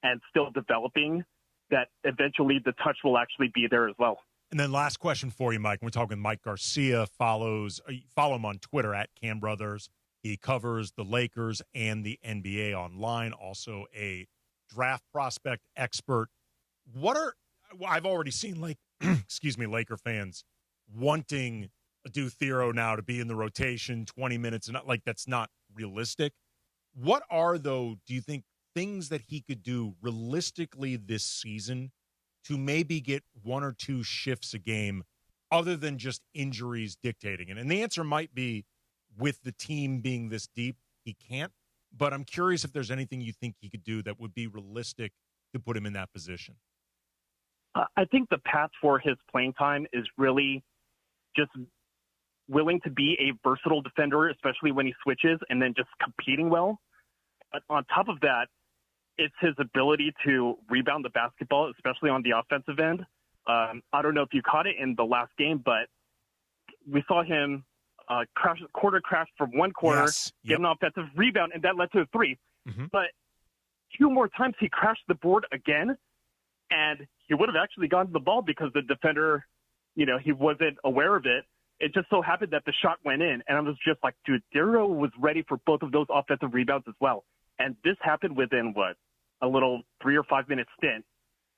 and still developing, that eventually the touch will actually be there as well. And then last question for you, Mike. We're talking Mike Garcia. Follow him on Twitter at Cam Brothers. He covers the Lakers and the NBA online. Also a draft prospect expert. I've already seen Laker fans wanting Adu Thero now to be in the rotation 20 minutes, and that's not realistic. What are, though, do you think, things that he could do realistically this season to maybe get one or two shifts a game other than just injuries dictating it? And the answer might be, with the team being this deep, he can't. But I'm curious if there's anything you think he could do that would be realistic to put him in that position. I think the path for his playing time is really just willing to be a versatile defender, especially when he switches, and then just competing well. But on top of that, it's his ability to rebound the basketball, especially on the offensive end. I don't know if you caught it in the last game, but we saw him crash from one corner, get an offensive rebound, and that led to a three. Mm-hmm. But two more times he crashed the board again, and he would have actually gotten the ball because the defender, he wasn't aware of it. It just so happened that the shot went in, and I was just like, dude, Thero was ready for both of those offensive rebounds as well. And this happened within, a little 3 or 5 minute stint.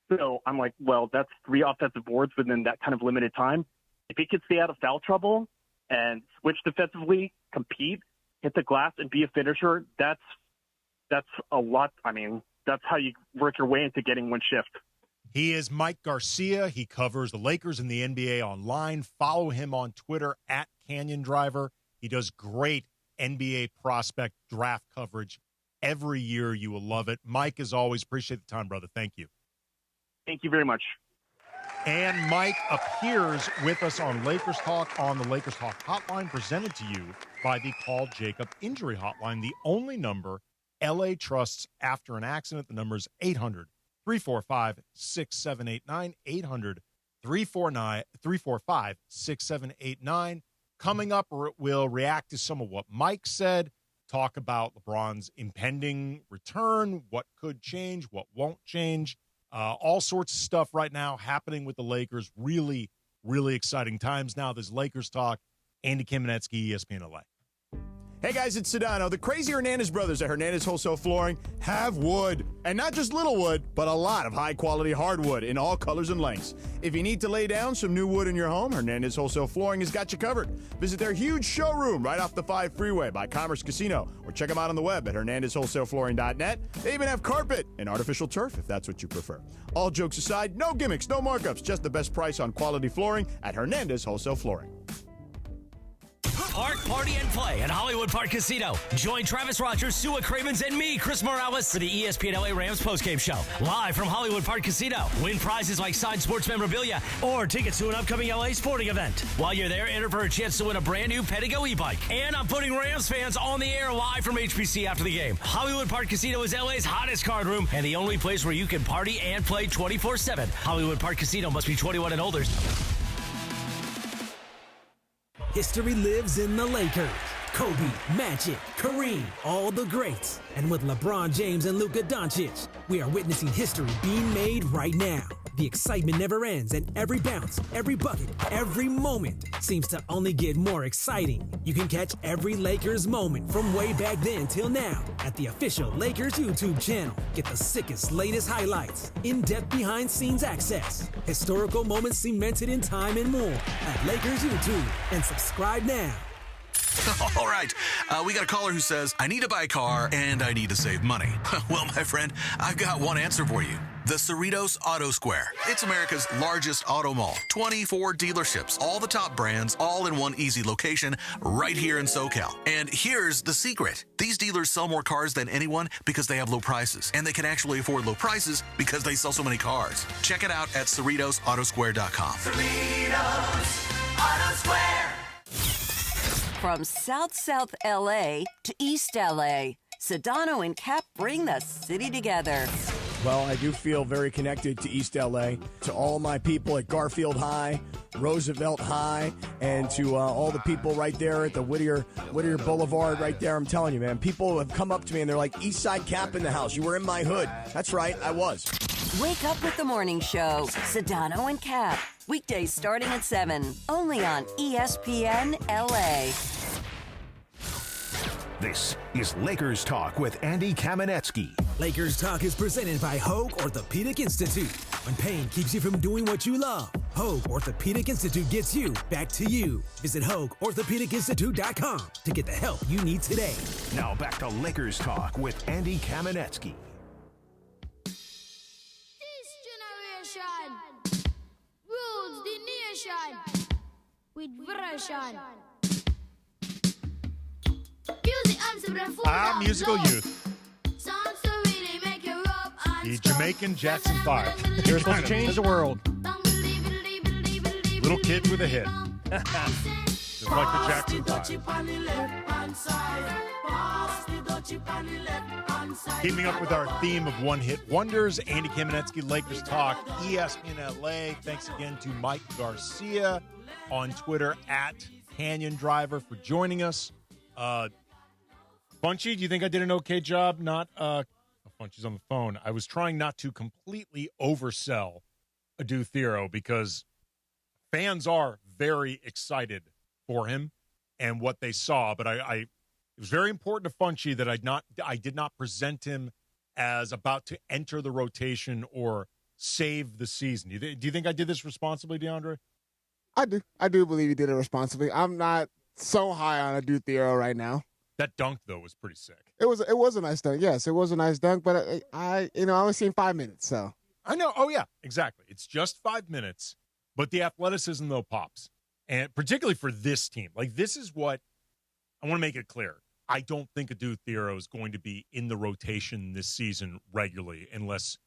So I'm like, well, that's 3 offensive boards within that kind of limited time. If he could stay out of foul trouble and switch defensively, compete, hit the glass, and be a finisher, that's a lot. I mean, that's how you work your way into getting one shift. He is Mike Garcia. He covers the Lakers and the NBA online. Follow him on Twitter at Canyon Driver. He does great NBA prospect draft coverage every year. You will love it. Mike, as always, appreciate the time, brother. Thank you. Thank you very much. And Mike appears with us on Lakers Talk on the Lakers Talk hotline, presented to you by the Call Jacob Injury Hotline, the only number LA trusts after an accident. The number is 800-345-6789, 800-345-6789. Coming up, we'll react to some of what Mike said, talk about LeBron's impending return, what could change, what won't change, all sorts of stuff right now happening with the Lakers. Really, really exciting times now. There's Lakers Talk. Andy Kamenetsky, ESPN LA. Hey guys, it's Sedano. The crazy Hernandez brothers at Hernandez Wholesale Flooring have wood. And not just little wood, but a lot of high-quality hardwood in all colors and lengths. If you need to lay down some new wood in your home, Hernandez Wholesale Flooring has got you covered. Visit their huge showroom right off the 5 freeway by Commerce Casino, or check them out on the web at hernandezwholesaleflooring.net. They even have carpet and artificial turf if that's what you prefer. All jokes aside, no gimmicks, no markups, just the best price on quality flooring at Hernandez Wholesale Flooring. Park, party, and play at Hollywood Park Casino. Join Travis Rogers, Sua Cravens, and me, Chris Morales, for the ESPN LA Rams postgame show. Live from Hollywood Park Casino. Win prizes like signed sports memorabilia or tickets to an upcoming LA sporting event. While you're there, enter for a chance to win a brand new Pedigo e-bike. And I'm putting Rams fans on the air live from HBC after the game. Hollywood Park Casino is LA's hottest card room and the only place where you can party and play 24/7. Hollywood Park Casino must be 21 and older. History lives in the Lakers. Kobe, Magic, Kareem, all the greats. And with LeBron James and Luka Doncic, we are witnessing history being made right now. The excitement never ends, and every bounce, every bucket, every moment seems to only get more exciting. You can catch every Lakers moment from way back then till now at the official Lakers YouTube channel. Get the sickest, latest highlights, in-depth behind-scenes access, historical moments cemented in time, and more at Lakers YouTube. And subscribe now. All right, we got a caller who says, I need to buy a car and I need to save money. Well, my friend, I've got one answer for you. The Cerritos Auto Square. It's America's largest auto mall. 24 dealerships, all the top brands, all in one easy location right here in SoCal. And here's the secret. These dealers sell more cars than anyone because they have low prices. And they can actually afford low prices because they sell so many cars. Check it out at CerritosAutosquare.com. Cerritos Auto Square. From South LA to East LA, Sedano and Cap bring the city together. Well, I do feel very connected to East LA, to all my people at Garfield High, Roosevelt High, and to all the people right there at the Whittier Boulevard right there. I'm telling you, man, people have come up to me and they're like, East Side Cap in the house. You were in my hood. That's right, I was. Wake up with the morning show. Sedano and Cap. Weekdays starting at 7. Only on ESPN LA. This is Lakers Talk with Andy Kamenetsky. Lakers Talk is presented by Hoag Orthopedic Institute. When pain keeps you from doing what you love, Hoag Orthopedic Institute gets you back to you. Visit HoagOrthopedicInstitute.com to get the help you need today. Now back to Lakers Talk with Andy Kamenetsky. This generation rules the nation with version. Musical Youth. The Jamaican Jackson 5. Miracles change the world. Little kid with a hit. Just like the Jackson 5. Keeping up with our theme of one-hit wonders, Andy Kamenetsky, Lakers Talk, ESPN LA. Thanks again to Mike Garcia on Twitter at Canyon Driver for joining us. Bunchy, do you think I did an okay job? Bunchy's on the phone. I was trying not to completely oversell Adu Thero because fans are very excited for him and what they saw. But it was very important to Bunchy that I did not present him as about to enter the rotation or save the season. Do you think I did this responsibly, DeAndre? I do. I do believe you did it responsibly. I'm not so high on Adu Thero right now. That dunk, though, was pretty sick. It was a nice dunk. Yes, it was a nice dunk, but I only seen 5 minutes, so. I know. Oh, yeah, exactly. It's just 5 minutes, but the athleticism, though, pops. And particularly for this team. Like, this is what I want to make it clear. I don't think Adu Thero is going to be in the rotation this season regularly unless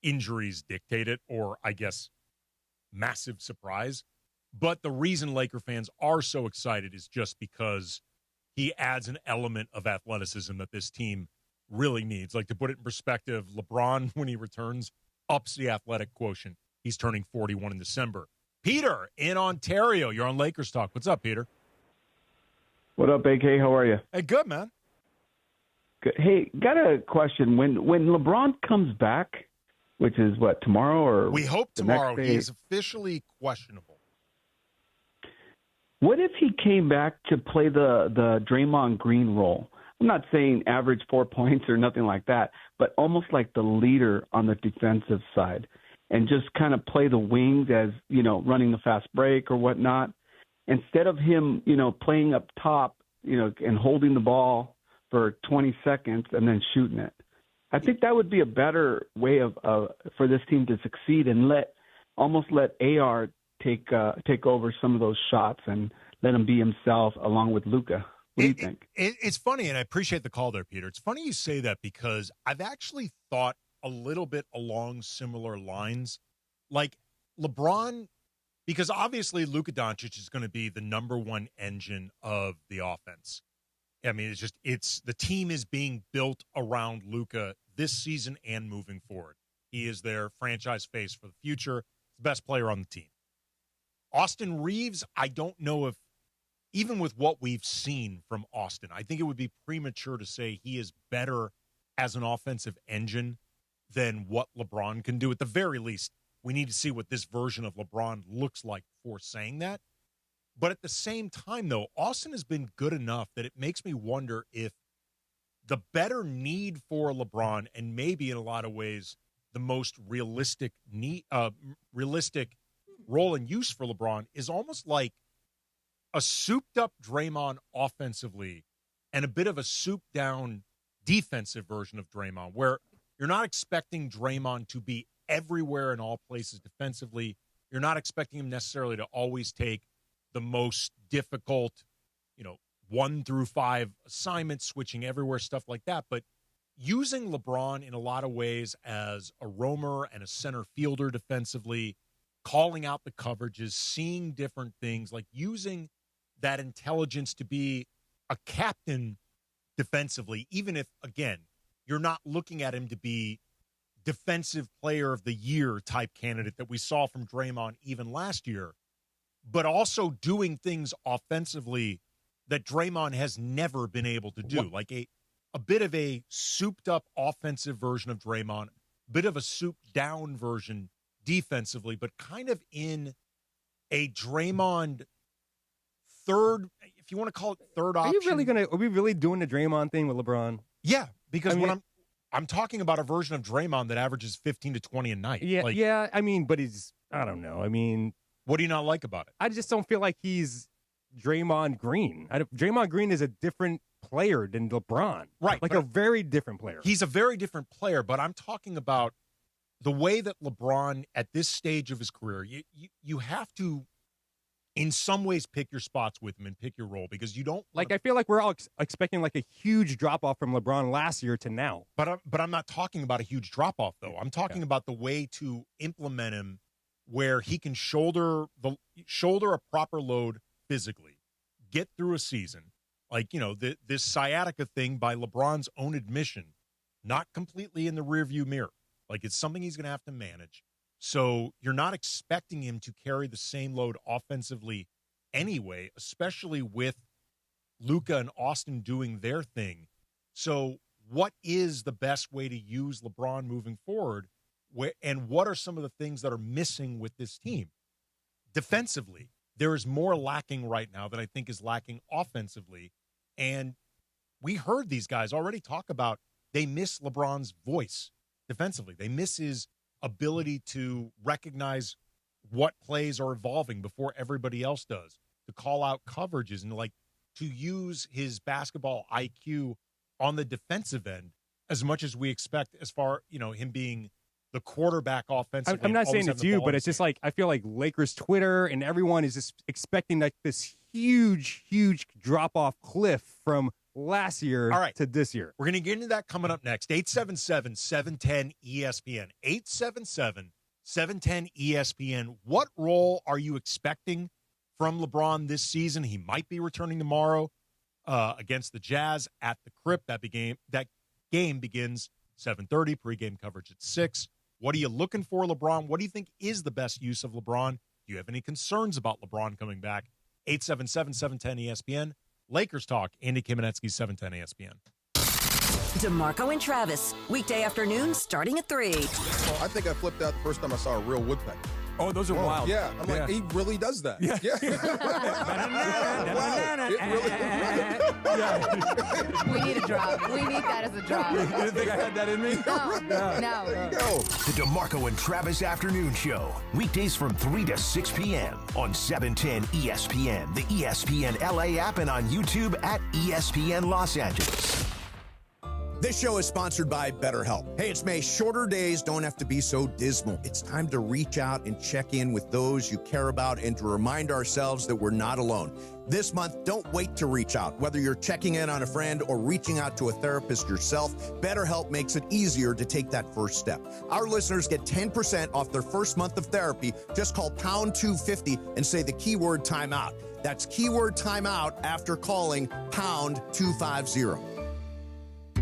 injuries dictate it or, I guess, massive surprise. But the reason Laker fans are so excited is just because he adds an element of athleticism that this team really needs. Like, to put it in perspective, LeBron, when he returns, ups the athletic quotient. He's turning 41 in December. Peter in Ontario. You're on Lakers Talk. What's up, Peter? What up, AK? How are you? Hey, good, man. Good. Hey, got a question. When LeBron comes back, which is what, tomorrow or we hope tomorrow. He is officially questionable. What if he came back to play the Draymond Green role? I'm not saying average 4 points or nothing like that, but almost like the leader on the defensive side and just kind of play the wings as, running the fast break or whatnot. Instead of him, playing up top, and holding the ball for 20 seconds and then shooting it. I think that would be a better way for this team to succeed and let AR take over some of those shots and let him be himself along with Luka. What do you think? It's funny, and I appreciate the call there, Peter. It's funny you say that because I've actually thought a little bit along similar lines. Like LeBron, because obviously Luka Doncic is going to be the number one engine of the offense. I mean, it's the team is being built around Luka this season and moving forward. He is their franchise face for the future, the best player on the team. Austin Reeves, I don't know if, even with what we've seen from Austin, I think it would be premature to say he is better as an offensive engine than what LeBron can do. At the very least, we need to see what this version of LeBron looks like before saying that. But at the same time, though, Austin has been good enough that it makes me wonder if the better need for LeBron, and maybe in a lot of ways the most realistic role and use for LeBron, is almost like a souped-up Draymond offensively and a bit of a souped-down defensive version of Draymond, where you're not expecting Draymond to be everywhere in all places defensively. You're not expecting him necessarily to always take the most difficult, 1 through 5 assignments, switching everywhere, stuff like that. But using LeBron in a lot of ways as a roamer and a center fielder defensively, calling out the coverages, seeing different things, like using that intelligence to be a captain defensively, even if, again, you're not looking at him to be defensive player of the year type candidate that we saw from Draymond even last year, but also doing things offensively that Draymond has never been able to do. Like a bit of a souped up offensive version of Draymond, a bit of a souped down version defensively, but kind of in a Draymond third, if you want to call it third option. Are we really doing the Draymond thing with LeBron? Yeah, because when I'm talking about a version of Draymond that averages 15 to 20 a night. Yeah, but I don't know. What do you not like about it? I just don't feel like he's Draymond Green. Draymond Green is a different player than LeBron. Right. Like a very different player. He's a very different player, but I'm talking about the way that LeBron, at this stage of his career, you have to, in some ways, pick your spots with him and pick your role, because you don't I feel like we're all expecting like a huge drop off from LeBron last year to now. But I'm not talking about a huge drop off though. I'm talking about the way to implement him where he can shoulder a proper load physically, get through a season. Like, this sciatica thing, by LeBron's own admission, not completely in the rearview mirror. Like, it's something he's going to have to manage. So you're not expecting him to carry the same load offensively anyway, especially with Luka and Austin doing their thing. So what is the best way to use LeBron moving forward? And what are some of the things that are missing with this team? Defensively, there is more lacking right now than I think is lacking offensively. And we heard these guys already talk about they miss LeBron's voice defensively. They miss his ability to recognize what plays are evolving before everybody else does, to call out coverages, and to use his basketball IQ on the defensive end as much as we expect, as far, him being the quarterback offensively. I'm not saying it's you, but it's just like, I feel like Lakers Twitter and everyone is just expecting like this huge drop off cliff from last year to this year. We're going to get into that coming up next. 877-710-ESPN. 877-710-ESPN. What role are you expecting from LeBron this season? He might be returning tomorrow against the Jazz at the Crypt. That game begins 7:30, pregame coverage at 6. What are you looking for, LeBron? What do you think is the best use of LeBron? Do you have any concerns about LeBron coming back? 877-710-ESPN. Lakers Talk, Andy Kamenetsky, 710 ESPN. DeMarco and Travis, weekday afternoons starting at 3. Well, I think I flipped out the first time I saw a real woodpecker. Oh, those are wild. Yeah, I'm like, he really does that. Yeah. Wow. We need a drop. We need that as a drop. You didn't think I had that in me? No. There you go. The DeMarco and Travis Afternoon Show. Weekdays from 3 to 6 p.m. on 710 ESPN, the ESPN LA app, and on YouTube at ESPN Los Angeles. This show is sponsored by BetterHelp. Hey, it's May. Shorter days don't have to be so dismal. It's time to reach out and check in with those you care about and to remind ourselves that we're not alone. This month, don't wait to reach out. Whether you're checking in on a friend or reaching out to a therapist yourself, BetterHelp makes it easier to take that first step. Our listeners get 10% off their first month of therapy. Just call pound 250 and say the keyword timeout. That's keyword timeout after calling pound 250.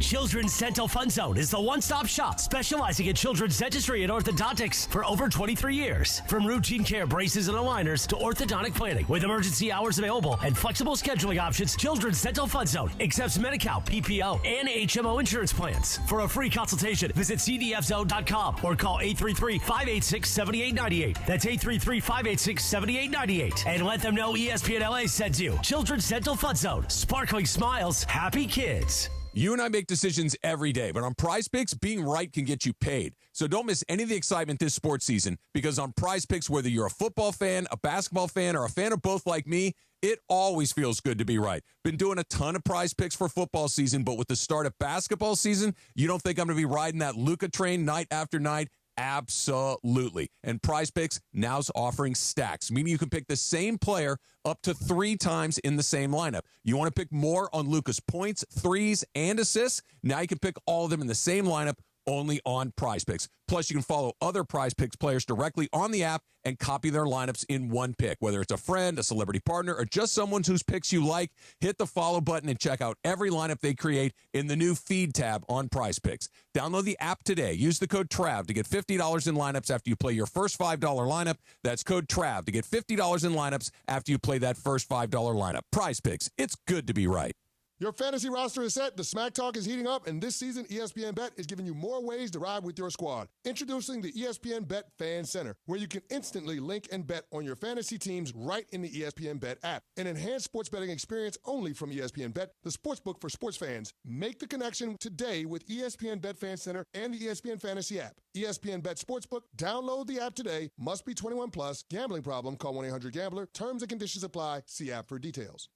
Children's Dental Fun Zone is the one-stop shop specializing in children's dentistry and orthodontics for over 23 years. From routine care, braces, and aligners to orthodontic planning. With emergency hours available and flexible scheduling options, Children's Dental Fun Zone accepts Medi-Cal, PPO, and HMO insurance plans. For a free consultation, visit cdfzone.com or call 833-586-7898. That's 833-586-7898. And let them know ESPN LA sent you. Children's Dental Fun Zone. Sparkling smiles, happy kids. You and I make decisions every day, but on PrizePicks, being right can get you paid. So don't miss any of the excitement this sports season, because on PrizePicks, whether you're a football fan, a basketball fan, or a fan of both like me, it always feels good to be right. Been doing a ton of PrizePicks for football season, but with the start of basketball season, you don't think I'm going to be riding that Luka train night after night? Absolutely. And PrizePicks now's offering stacks, meaning you can pick the same player up to 3 times in the same lineup. You want to pick more on Luka's points, threes, and assists? Now you can pick all of them in the same lineup only on PrizePicks. Plus, you can follow other PrizePicks players directly on the app and copy their lineups in one pick. Whether it's a friend, a celebrity partner, or just someone whose picks you like, hit the follow button and check out every lineup they create in the new feed tab on PrizePicks. Download the app today. Use the code TRAV to get $50 in lineups after you play your first $5 lineup. That's code TRAV to get $50 in lineups after you play that first $5 lineup. PrizePicks. It's good to be right. Your fantasy roster is set, the Smack Talk is heating up, and this season, ESPN Bet is giving you more ways to ride with your squad. Introducing the ESPN Bet Fan Center, where you can instantly link and bet on your fantasy teams right in the ESPN Bet app. An enhanced sports betting experience only from ESPN Bet, the sportsbook for sports fans. Make the connection today with ESPN Bet Fan Center and the ESPN Fantasy app. ESPN Bet Sportsbook, download the app today. Must be 21 plus. Gambling problem, call 1-800-GAMBLER. Terms and conditions apply. See app for details.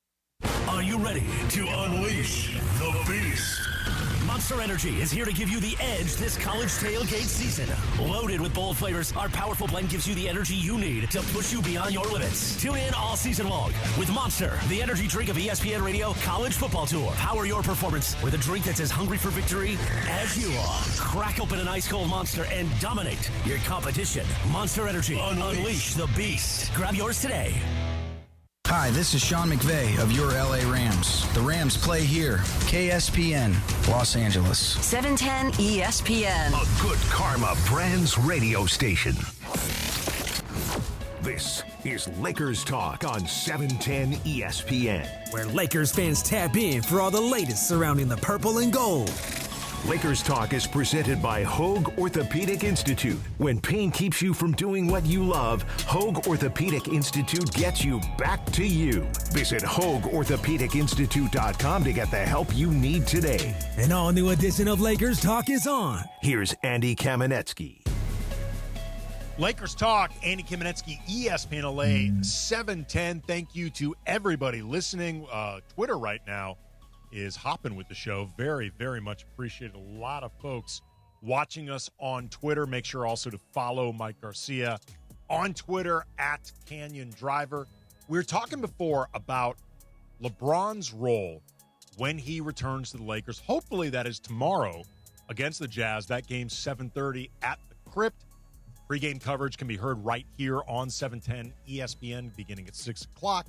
Are you ready to unleash the beast? Monster Energy is here to give you the edge this college tailgate season. Loaded with bold flavors, our powerful blend gives you the energy you need to push you beyond your limits. Tune in all season long with Monster, the energy drink of ESPN Radio College Football Tour. Power your performance with a drink that's as hungry for victory as you are. Crack open an ice-cold Monster and dominate your competition. Monster Energy. Unleash the beast. Grab yours today. Hi, this is Sean McVay of your LA Rams. The Rams play here. KSPN, Los Angeles. 710 ESPN. A good karma brands radio station. This is Lakers Talk on 710 ESPN. Where Lakers fans tap in for all the latest surrounding the purple and gold. Lakers Talk is presented by Hoag Orthopedic Institute. When pain keeps you from doing what you love, Hoag Orthopedic Institute gets you back to you. Visit HoagOrthopedicInstitute.com to get the help you need today. An all-new edition of Lakers Talk is on. Here's Andy Kamenetsky. Lakers Talk, Andy Kamenetsky, ESPN LA, 710. Thank you to everybody listening. Twitter right now is hopping with the show. Very, very much appreciated. A lot of folks watching us on Twitter. Make sure also to follow Mike Garcia on Twitter at Canyon Driver. We were talking before about LeBron's role when he returns to the Lakers. Hopefully that is tomorrow against the Jazz. That game's 7:30 at the Crypt. Pre-game coverage can be heard right here on 710 ESPN beginning at 6 o'clock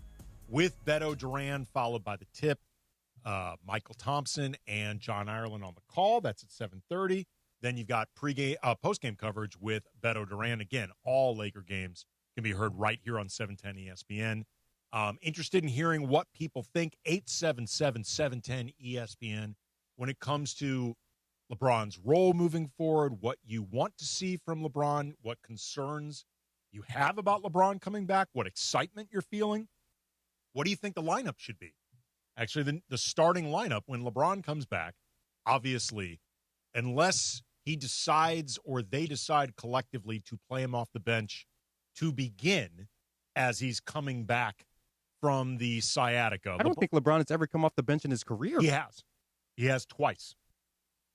with Beto Duran, followed by the tip. Michael Thompson and John Ireland on the call. That's at 7:30. Then you've got post-game coverage with Beto Duran. Again, all Laker games can be heard right here on 710 ESPN. Interested in hearing what people think. 877-710 ESPN when it comes to LeBron's role moving forward, what you want to see from LeBron, what concerns you have about LeBron coming back, what excitement you're feeling. What do you think the lineup should be? Actually, the starting lineup when LeBron comes back, obviously, unless he decides or they decide collectively to play him off the bench to begin as he's coming back from the sciatica. I don't think LeBron has ever come off the bench in his career. He has. He has twice.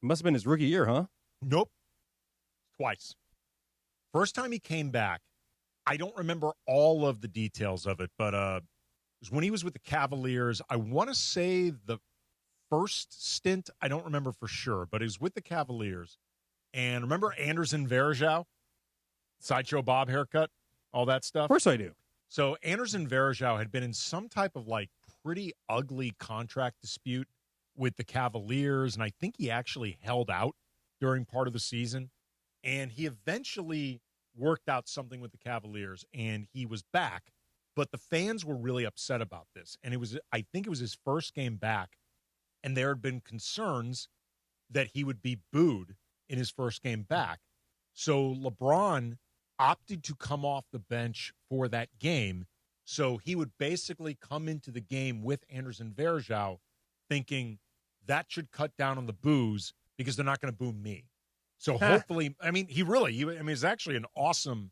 It must have been his rookie year, huh? Nope. Twice. First time he came back, I don't remember all of the details of it, but was when he was with the Cavaliers. I want to say the first stint, I don't remember for sure, but he was with the Cavaliers. And remember Anderson Varejao? Sideshow Bob haircut, all that stuff? Of course I do. So Anderson Varejao had been in some type of pretty ugly contract dispute with the Cavaliers, and I think he actually held out during part of the season. And he eventually worked out something with the Cavaliers, and he was back. But the fans were really upset about this. And I think it was his first game back. And there had been concerns that he would be booed in his first game back. So LeBron opted to come off the bench for that game. So he would basically come into the game with Anderson Varejao thinking that should cut down on the boos because they're not going to boo me. So hopefully, it's actually an awesome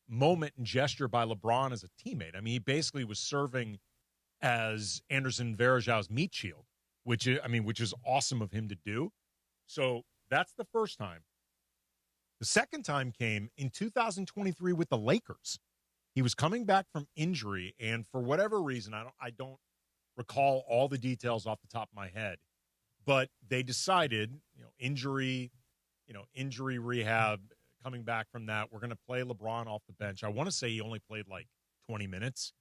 moment and gesture by LeBron as a teammate. I mean, he basically was serving as Anderson Varejao's meat shield, which is awesome of him to do. So that's the first time. The second time came in 2023 with the Lakers. He was coming back from injury, and for whatever reason, I don't recall all the details off the top of my head, but they decided, injury, injury rehab, coming back from that. We're going to play LeBron off the bench. I want to say he only played like 20 minutes,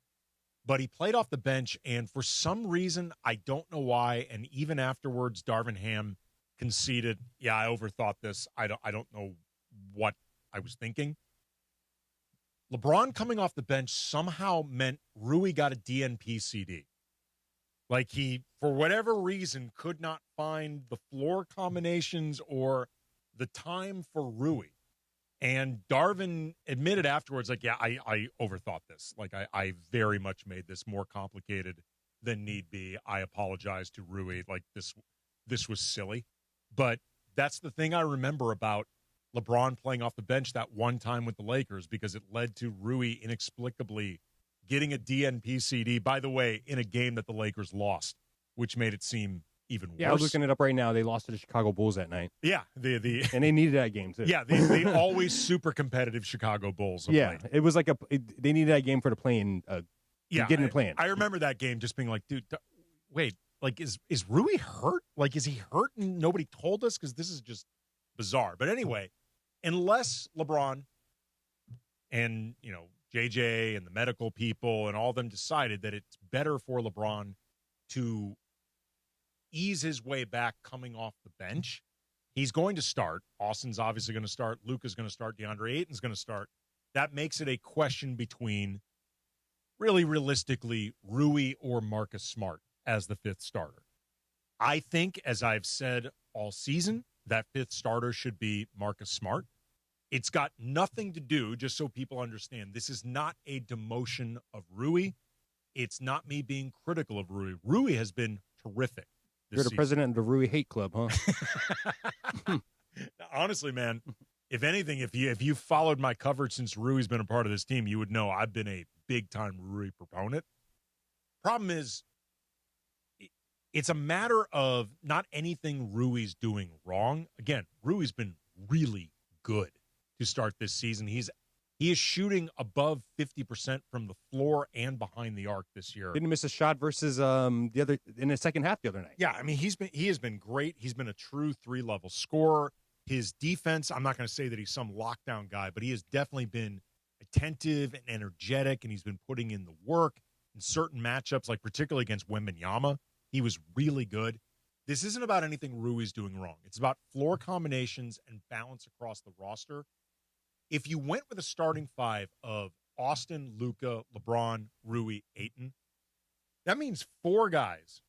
but he played off the bench, and for some reason, I don't know why, and even afterwards, Darvin Ham conceded, yeah, I overthought this. I don't know what I was thinking. LeBron coming off the bench somehow meant Rui got a DNP CD. Like he, for whatever reason, could not find the floor combinations or the time for Rui. And Darvin admitted afterwards, like, yeah, I overthought this. Like, I very much made this more complicated than need be. I apologize to Rui. Like, this was silly. But that's the thing I remember about LeBron playing off the bench that one time with the Lakers, because it led to Rui inexplicably getting a DNP CD, by the way, in a game that the Lakers lost, which made it seem even worse. Yeah, I was looking it up right now. They lost to the Chicago Bulls that night. Yeah. And they needed that game, too. Yeah, the always super competitive Chicago Bulls. Yeah, it was like they needed that game for the play-in. Get in the play-in. I remember that game just being like, dude, wait, like, is Rui hurt? Like, is he hurt and nobody told us? Because this is just bizarre. But anyway, unless LeBron and, JJ and the medical people and all of them decided that it's better for LeBron to ease his way back coming off the bench, he's going to start. Austin's obviously going to start. Luka's going to start. DeAndre Ayton's going to start. That makes it a question between, really realistically, Rui or Marcus Smart as the fifth starter. I think, as I've said all season, that fifth starter should be Marcus Smart. It's got nothing to do, just so people understand, this is not a demotion of Rui. It's not me being critical of Rui. Rui has been terrific. You're the president of the Rui Hate Club, huh? Honestly, man, if anything, if you followed my coverage since Rui's been a part of this team, you would know I've been a big-time Rui proponent. Problem is, it's a matter of not anything Rui's doing wrong. Again, Rui's been really good to start this season. He is shooting above 50% from the floor and behind the arc this year. Didn't miss a shot versus in the second half the other night. Yeah, I mean, he has been great. He's been a true 3-level scorer. His defense, I'm not going to say that he's some lockdown guy, but he has definitely been attentive and energetic, and he's been putting in the work in certain matchups, like particularly against Wembanyama. He was really good. This isn't about anything Rui's doing wrong. It's about floor combinations and balance across the roster. If you went with a starting five of Austin, Luka, LeBron, Rui, Ayton, that means 4 guys,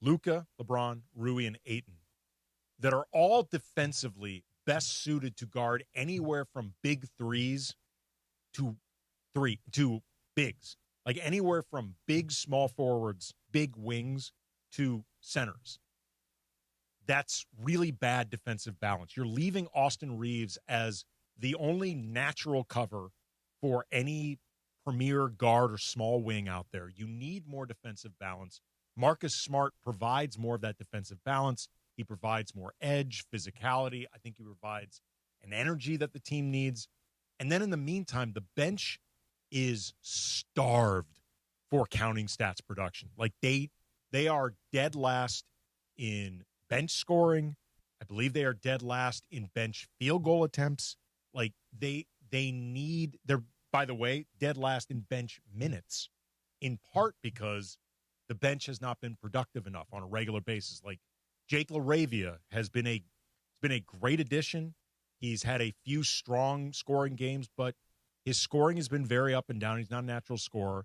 Luka, LeBron, Rui, and Ayton, that are all defensively best suited to guard anywhere from big threes to bigs. Like anywhere from big small forwards, big wings, to centers. That's really bad defensive balance. You're leaving Austin Reeves as the only natural cover for any premier guard or small wing out there. You need more defensive balance. Marcus Smart provides more of that defensive balance. He provides more edge, physicality. I think he provides an energy that the team needs. And then in the meantime, the bench is starved for counting stats production. Like they are dead last in bench scoring. I believe they are dead last in bench field goal attempts. Like they're, by the way, dead last in bench minutes, in part because the bench has not been productive enough on a regular basis. Like Jake LaRavia has been a great addition. He's had a few strong scoring games, but his scoring has been very up and down. He's not a natural scorer.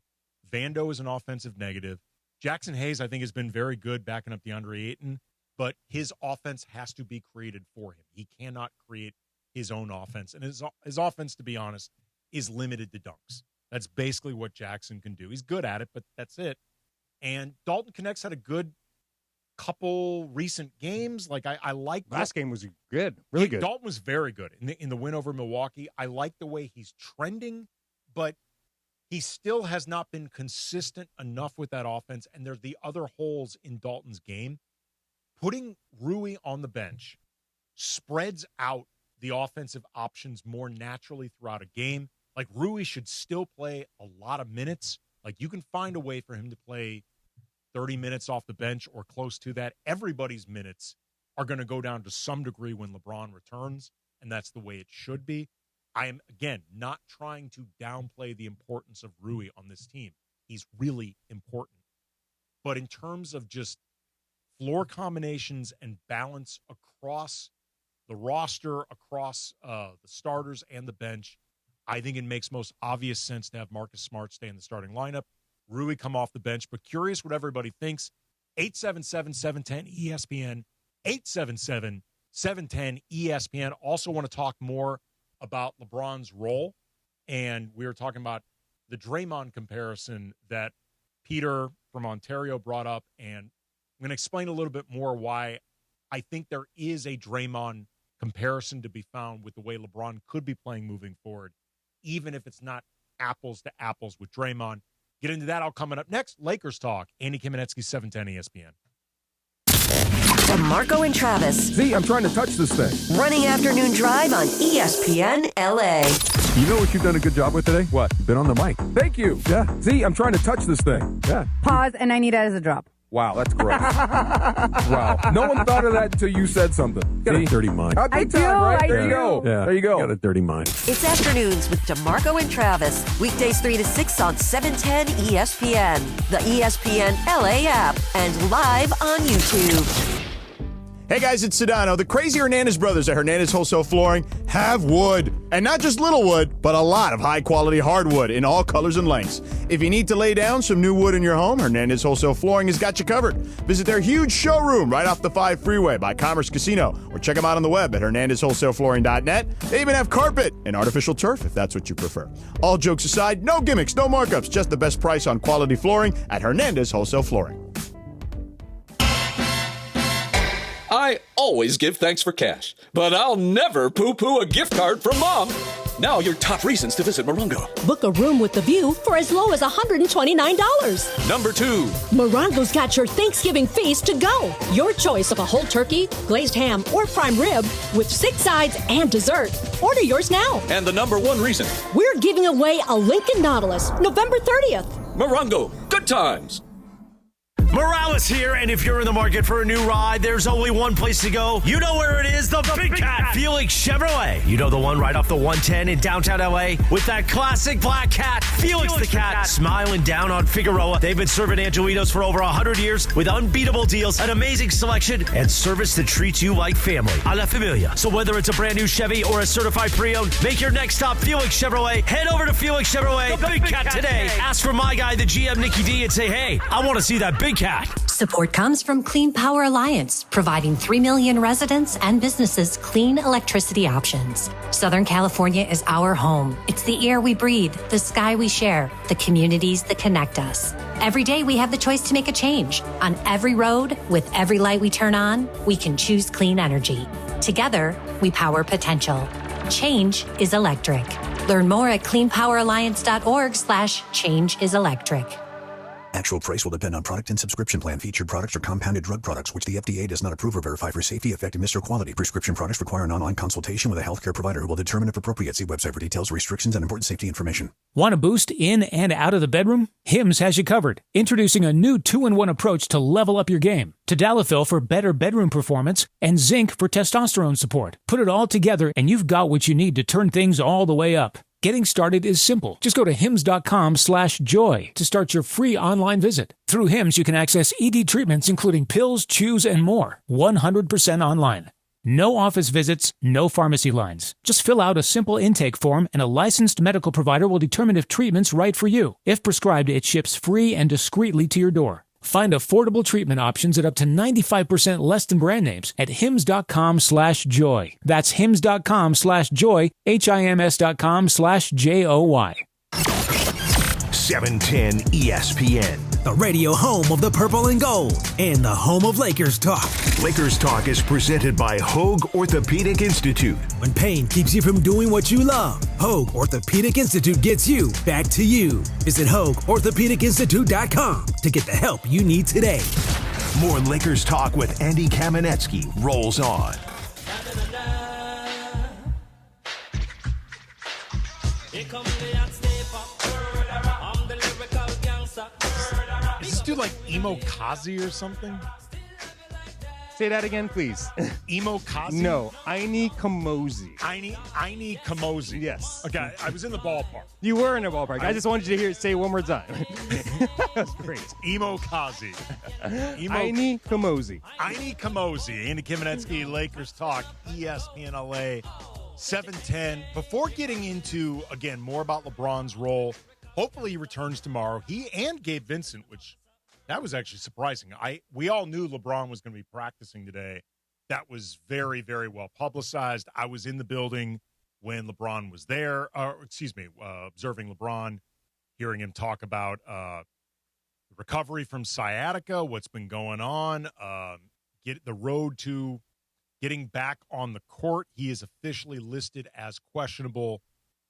Vando is an offensive negative. Jackson Hayes, I think, has been very good backing up DeAndre Ayton, but his offense has to be created for him. He cannot create his own offense. And his offense, to be honest, is limited to dunks. That's basically what Jackson can do. He's good at it, but that's it. And Dalton Connect's had a good couple recent games. Like I like last game was good, really good. Dalton was very good in the win over Milwaukee. I like the way he's trending, but he still has not been consistent enough with that offense. And there's the other holes in Dalton's game. Putting Rui on the bench spreads out the offensive options more naturally throughout a game. Like Rui should still play a lot of minutes. Like you can find a way for him to play 30 minutes off the bench or close to that. Everybody's minutes are going to go down to some degree when LeBron returns, and that's the way it should be. I am, again, not trying to downplay the importance of Rui on this team. He's really important. But in terms of just floor combinations and balance across the roster, across the starters and the bench, I think it makes most obvious sense to have Marcus Smart stay in the starting lineup, Rui come off the bench. But curious what everybody thinks. 877-710-ESPN, 877-710-ESPN. Also want to talk more about LeBron's role. And we were talking about the Draymond comparison that Peter from Ontario brought up. And I'm going to explain a little bit more why I think there is a Draymond comparison to be found with the way LeBron could be playing moving forward, even if it's not apples to apples with Draymond. Get into that all coming up next. Lakers talk. Andy Kamenetsky, 710 ESPN. DeMarco and Travis. Z, I'm trying to touch this thing. Running afternoon drive on ESPN LA. You know what you've done a good job with today? What? You've been on the mic. Thank you. Yeah. Z, I'm trying to touch this thing. Yeah. Pause, and I need it as a drop. Wow, that's gross. Wow. No one thought of that until you said something. Got a dirty mind. I do. Right? There you go. Yeah. There you go. Got a dirty mind. It's afternoons with DeMarco and Travis. Weekdays 3 to 6 on 710 ESPN, the ESPN LA app, and live on YouTube. Hey guys, it's Sedano. The crazy Hernandez brothers at Hernandez Wholesale Flooring have wood. And not just little wood, but a lot of high-quality hardwood in all colors and lengths. If you need to lay down some new wood in your home, Hernandez Wholesale Flooring has got you covered. Visit their huge showroom right off the 5 freeway by Commerce Casino, or check them out on the web at hernandezwholesaleflooring.net. They even have carpet and artificial turf if that's what you prefer. All jokes aside, no gimmicks, no markups, just the best price on quality flooring at Hernandez Wholesale Flooring. I always give thanks for cash, but I'll never poo-poo a gift card from Mom. Now your top reasons to visit Morongo. Book a room with the view for as low as $129. Number 2. Morongo's got your Thanksgiving feast to go. Your choice of a whole turkey, glazed ham, or prime rib with 6 sides and dessert. Order yours now. And the number 1 reason. We're giving away a Lincoln Nautilus November 30th. Morongo, good times. Morales here, and if you're in the market for a new ride, there's only one place to go. You know where it is, the Big Cat, Felix Chevrolet. You know the one right off the 110 in downtown LA with that classic black cat, Felix the Cat, smiling down on Figueroa. They've been serving Angelitos for over 100 years with unbeatable deals, an amazing selection, and service that treats you like family. A la familia. So whether it's a brand new Chevy or a certified pre-owned, make your next stop Felix Chevrolet. Head over to Felix Chevrolet, the Big Cat today. Ask for my guy, the GM, Nicky D, and say, hey, I want to see that Big Cat. Support comes from Clean Power Alliance, providing 3 million residents and businesses clean electricity options. Southern California is our home. It's the air we breathe, the sky we share, the communities that connect us. Every day we have the choice to make a change. On every road, with every light we turn on, we can choose clean energy. Together, we power potential. Change is electric. Learn more at cleanpoweralliance.org/changeIsElectric. Actual price will depend on product and subscription plan. Featured products are compounded drug products, which the FDA does not approve or verify for safety, effectiveness, or quality. Prescription products require an online consultation with a healthcare provider who will determine if appropriate. See website for details, restrictions, and important safety information. Want a boost in and out of the bedroom? Hims has you covered. Introducing a new 2-in-1 approach to level up your game. Tadalafil for better bedroom performance and zinc for testosterone support. Put it all together and you've got what you need to turn things all the way up. Getting started is simple. Just go to hims.com/joy to start your free online visit. Through Hims, you can access ED treatments including pills, chews, and more. 100% online. No office visits, no pharmacy lines. Just fill out a simple intake form and a licensed medical provider will determine if treatment's right for you. If prescribed, it ships free and discreetly to your door. Find affordable treatment options at up to 95% less than brand names at hims.com/joy. That's hims.com/joy, hims.com/joy. 710 ESPN. The radio home of the purple and gold and the home of Lakers talk. Lakers Talk is presented by Hoag Orthopedic Institute. When pain keeps you from doing what you love, Hoag Orthopedic Institute gets you back to you. Visit HoagOrthopedicInstitute.com to get the help you need today. More Lakers Talk with Andy Kamenetsky rolls on. Is this dude like Emo Kazi or something? Say that again, please. Emo Kazi? No, Aini Kamosi. Aini Kamosi. Yes. Okay, I was in the ballpark. You were in the ballpark. I just wanted you to hear it say it one more time. That's great. Emo Kazi. Aini Kamosi. Aini Kamosi. Andy Kamenetsky, Lakers Talk, ESPN LA, 710. Before getting into, again, more about LeBron's role, hopefully he returns tomorrow. He and Gabe Vincent, which that was actually surprising. We all knew LeBron was going to be practicing today. That was very, very well publicized. I was in the building when LeBron was there, observing LeBron, hearing him talk about recovery from sciatica, what's been going on, get the road to getting back on the court. He is officially listed as questionable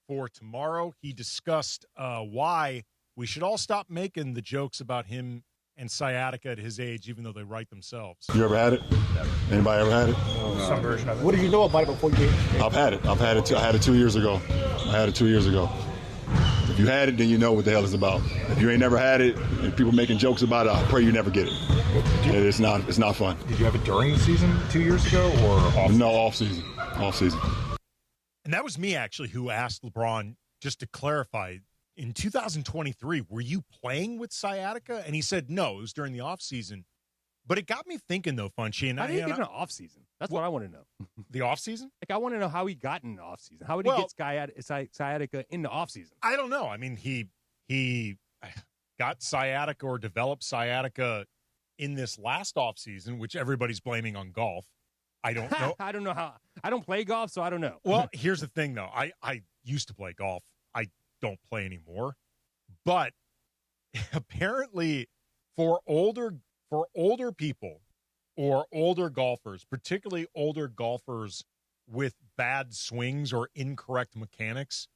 for tomorrow. He discussed why we should all stop making the jokes about him and sciatica at his age, even though they write themselves. You ever had it? Never. Anybody ever had it? Some version of it. What did you know about it before you did? I've had it. I had it 2 years ago. If you had it, then you know what the hell it's about. If you ain't never had it and people making jokes about it, I pray you never get it. It's not fun. Did you have it during the season 2 years ago or off? No, off season. And that was me, actually, who asked LeBron, just to clarify, in 2023, were you playing with sciatica? And he said no, it was during the offseason. But it got me thinking, though, Funchy. And How did he get in the offseason? That's what I want to know. The offseason? Like, I want to know how he got in the offseason. How would he get sciatica in the offseason? I don't know. I mean, he got sciatica or developed sciatica in this last offseason, which everybody's blaming on golf. I don't know. I don't know how. I don't play golf, so I don't know. Well, here's the thing, though. I used to play golf. I don't play anymore. But apparently for older people or older golfers, particularly older golfers with bad swings or incorrect mechanics,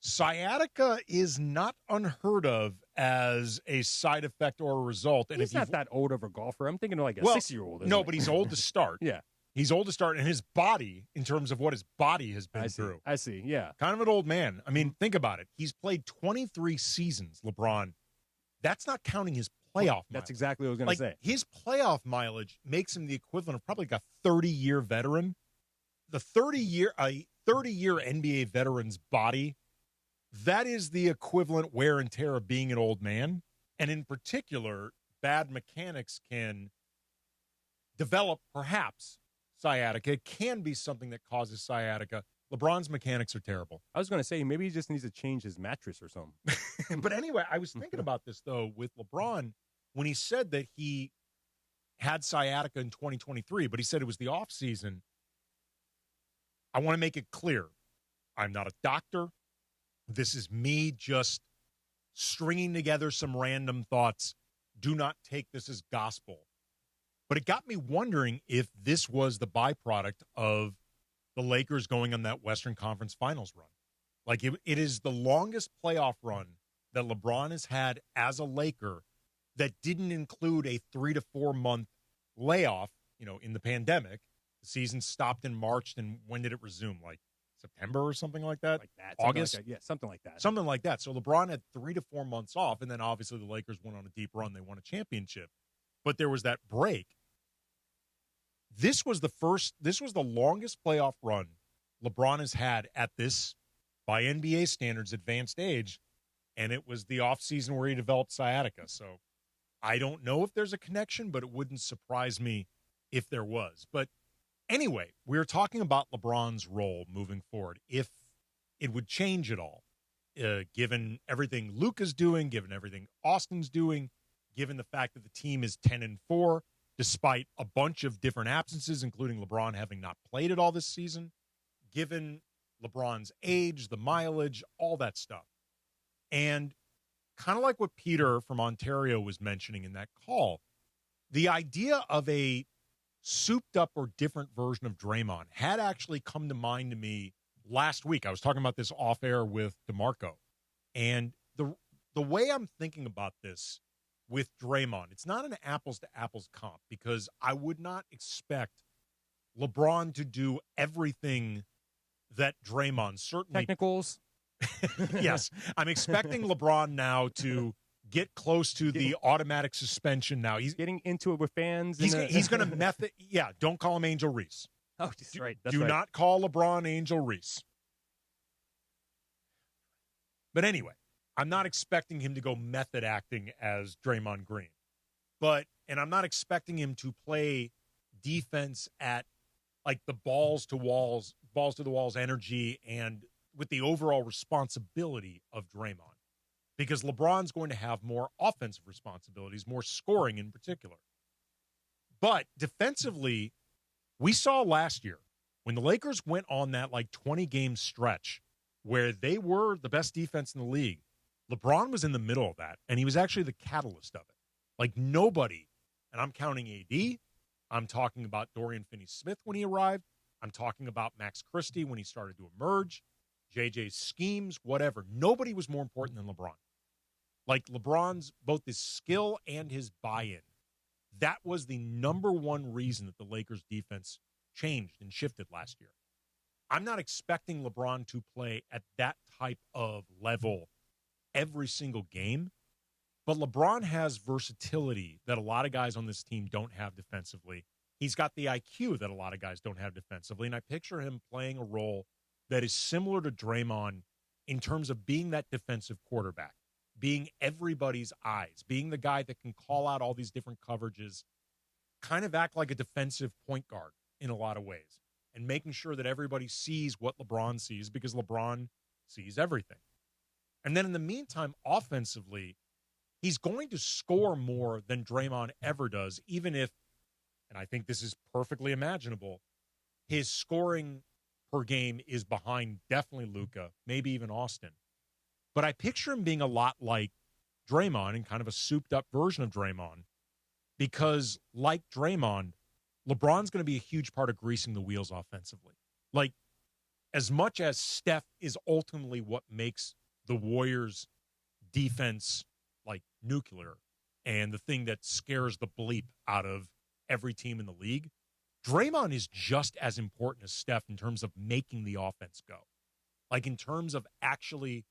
sciatica is not unheard of as a side effect or a result. And He's not that old of a golfer. I'm thinking of like a 6-year-old. No, but he's old to start. Yeah. He's old to start, and his body, in terms of what his body has been through. I see, yeah. Kind of an old man. I mean, think about it. He's played 23 seasons, LeBron. That's not counting his playoff mileage. That's exactly what I was going to say. His playoff mileage makes him the equivalent of probably like a 30-year veteran. A 30-year NBA veteran's body, that is the equivalent wear and tear of being an old man. And in particular, bad mechanics can develop perhaps sciatica. It can be something that causes sciatica. LeBron's mechanics are terrible. I was going to say, maybe he just needs to change his mattress or something. But anyway, I was thinking about this, though, with LeBron, when he said that he had sciatica in 2023, but he said it was the offseason. I want to make it clear. I'm not a doctor. This is me just stringing together some random thoughts. Do not take this as gospel. But it got me wondering if this was the byproduct of the Lakers going on that Western Conference Finals run. Like, it is the longest playoff run that LeBron has had as a Laker that didn't include a 3 to 4 month layoff, in the pandemic. The season stopped in March, and when did it resume? Like September or something like that? August? Like that. Yeah, something like that. Something like that. So LeBron had 3 to 4 months off, and then obviously the Lakers went on a deep run. They won a championship. But there was that break. This was the longest playoff run LeBron has had at this, by NBA standards, advanced age, and it was the offseason where he developed sciatica. So I don't know if there's a connection, but it wouldn't surprise me if there was. But anyway, we're talking about LeBron's role moving forward, if it would change at all, given everything Luka's doing, given everything Austin's doing, given the fact that the team is 10-4, despite a bunch of different absences, including LeBron having not played at all this season, given LeBron's age, the mileage, all that stuff. And kind of like what Peter from Ontario was mentioning in that call, the idea of a souped-up or different version of Draymond had actually come to mind to me last week. I was talking about this off-air with DeMarco. And the way I'm thinking about this with Draymond, it's not an apples-to-apples comp, because I would not expect LeBron to do everything that Draymond certainly... Technicals? Yes. I'm expecting LeBron now to get close to the automatic suspension now. He's getting into it with fans. He's going to method. Yeah, don't call him Angel Reese. Oh, that's right. Do not call LeBron Angel Reese. But anyway, I'm not expecting him to go method acting as Draymond Green. And I'm not expecting him to play defense at like the balls to the walls energy and with the overall responsibility of Draymond. Because LeBron's going to have more offensive responsibilities, more scoring in particular. But defensively, we saw last year when the Lakers went on that 20-game stretch where they were the best defense in the league, LeBron was in the middle of that, and he was actually the catalyst of it. Like nobody, and I'm counting AD, I'm talking about Dorian Finney-Smith when he arrived, I'm talking about Max Christie when he started to emerge, JJ's schemes, whatever. Nobody was more important than LeBron. Like LeBron's, both his skill and his buy-in, that was the number one reason that the Lakers' defense changed and shifted last year. I'm not expecting LeBron to play at that type of level every single game, but LeBron has versatility that a lot of guys on this team don't have defensively. He's got the IQ that a lot of guys don't have defensively, and I picture him playing a role that is similar to Draymond in terms of being that defensive quarterback, being everybody's eyes, being the guy that can call out all these different coverages, kind of act like a defensive point guard in a lot of ways, and making sure that everybody sees what LeBron sees because LeBron sees everything. And then in the meantime, offensively, he's going to score more than Draymond ever does, even if, and I think this is perfectly imaginable, his scoring per game is behind definitely Luka, maybe even Austin. But I picture him being a lot like Draymond and kind of a souped-up version of Draymond because, like Draymond, LeBron's going to be a huge part of greasing the wheels offensively. Like, as much as Steph is ultimately what makes the Warriors' defense, like, nuclear and the thing that scares the bleep out of every team in the league, Draymond is just as important as Steph in terms of making the offense go. Like, in terms of actually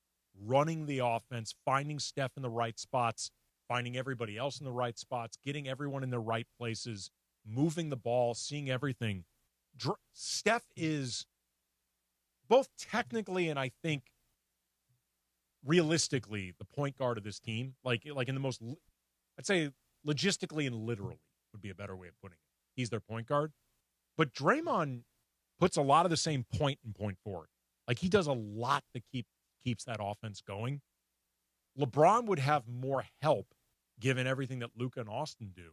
running the offense, finding Steph in the right spots, finding everybody else in the right spots, getting everyone in their right places, moving the ball, seeing everything. Steph is both technically and I think realistically the point guard of this team. Like in the most, I'd say logistically and literally would be a better way of putting it. He's their point guard. But Draymond puts a lot of the same point and point forward. Like he does a lot to keeps that offense going. LeBron would have more help given everything that Luka and Austin do.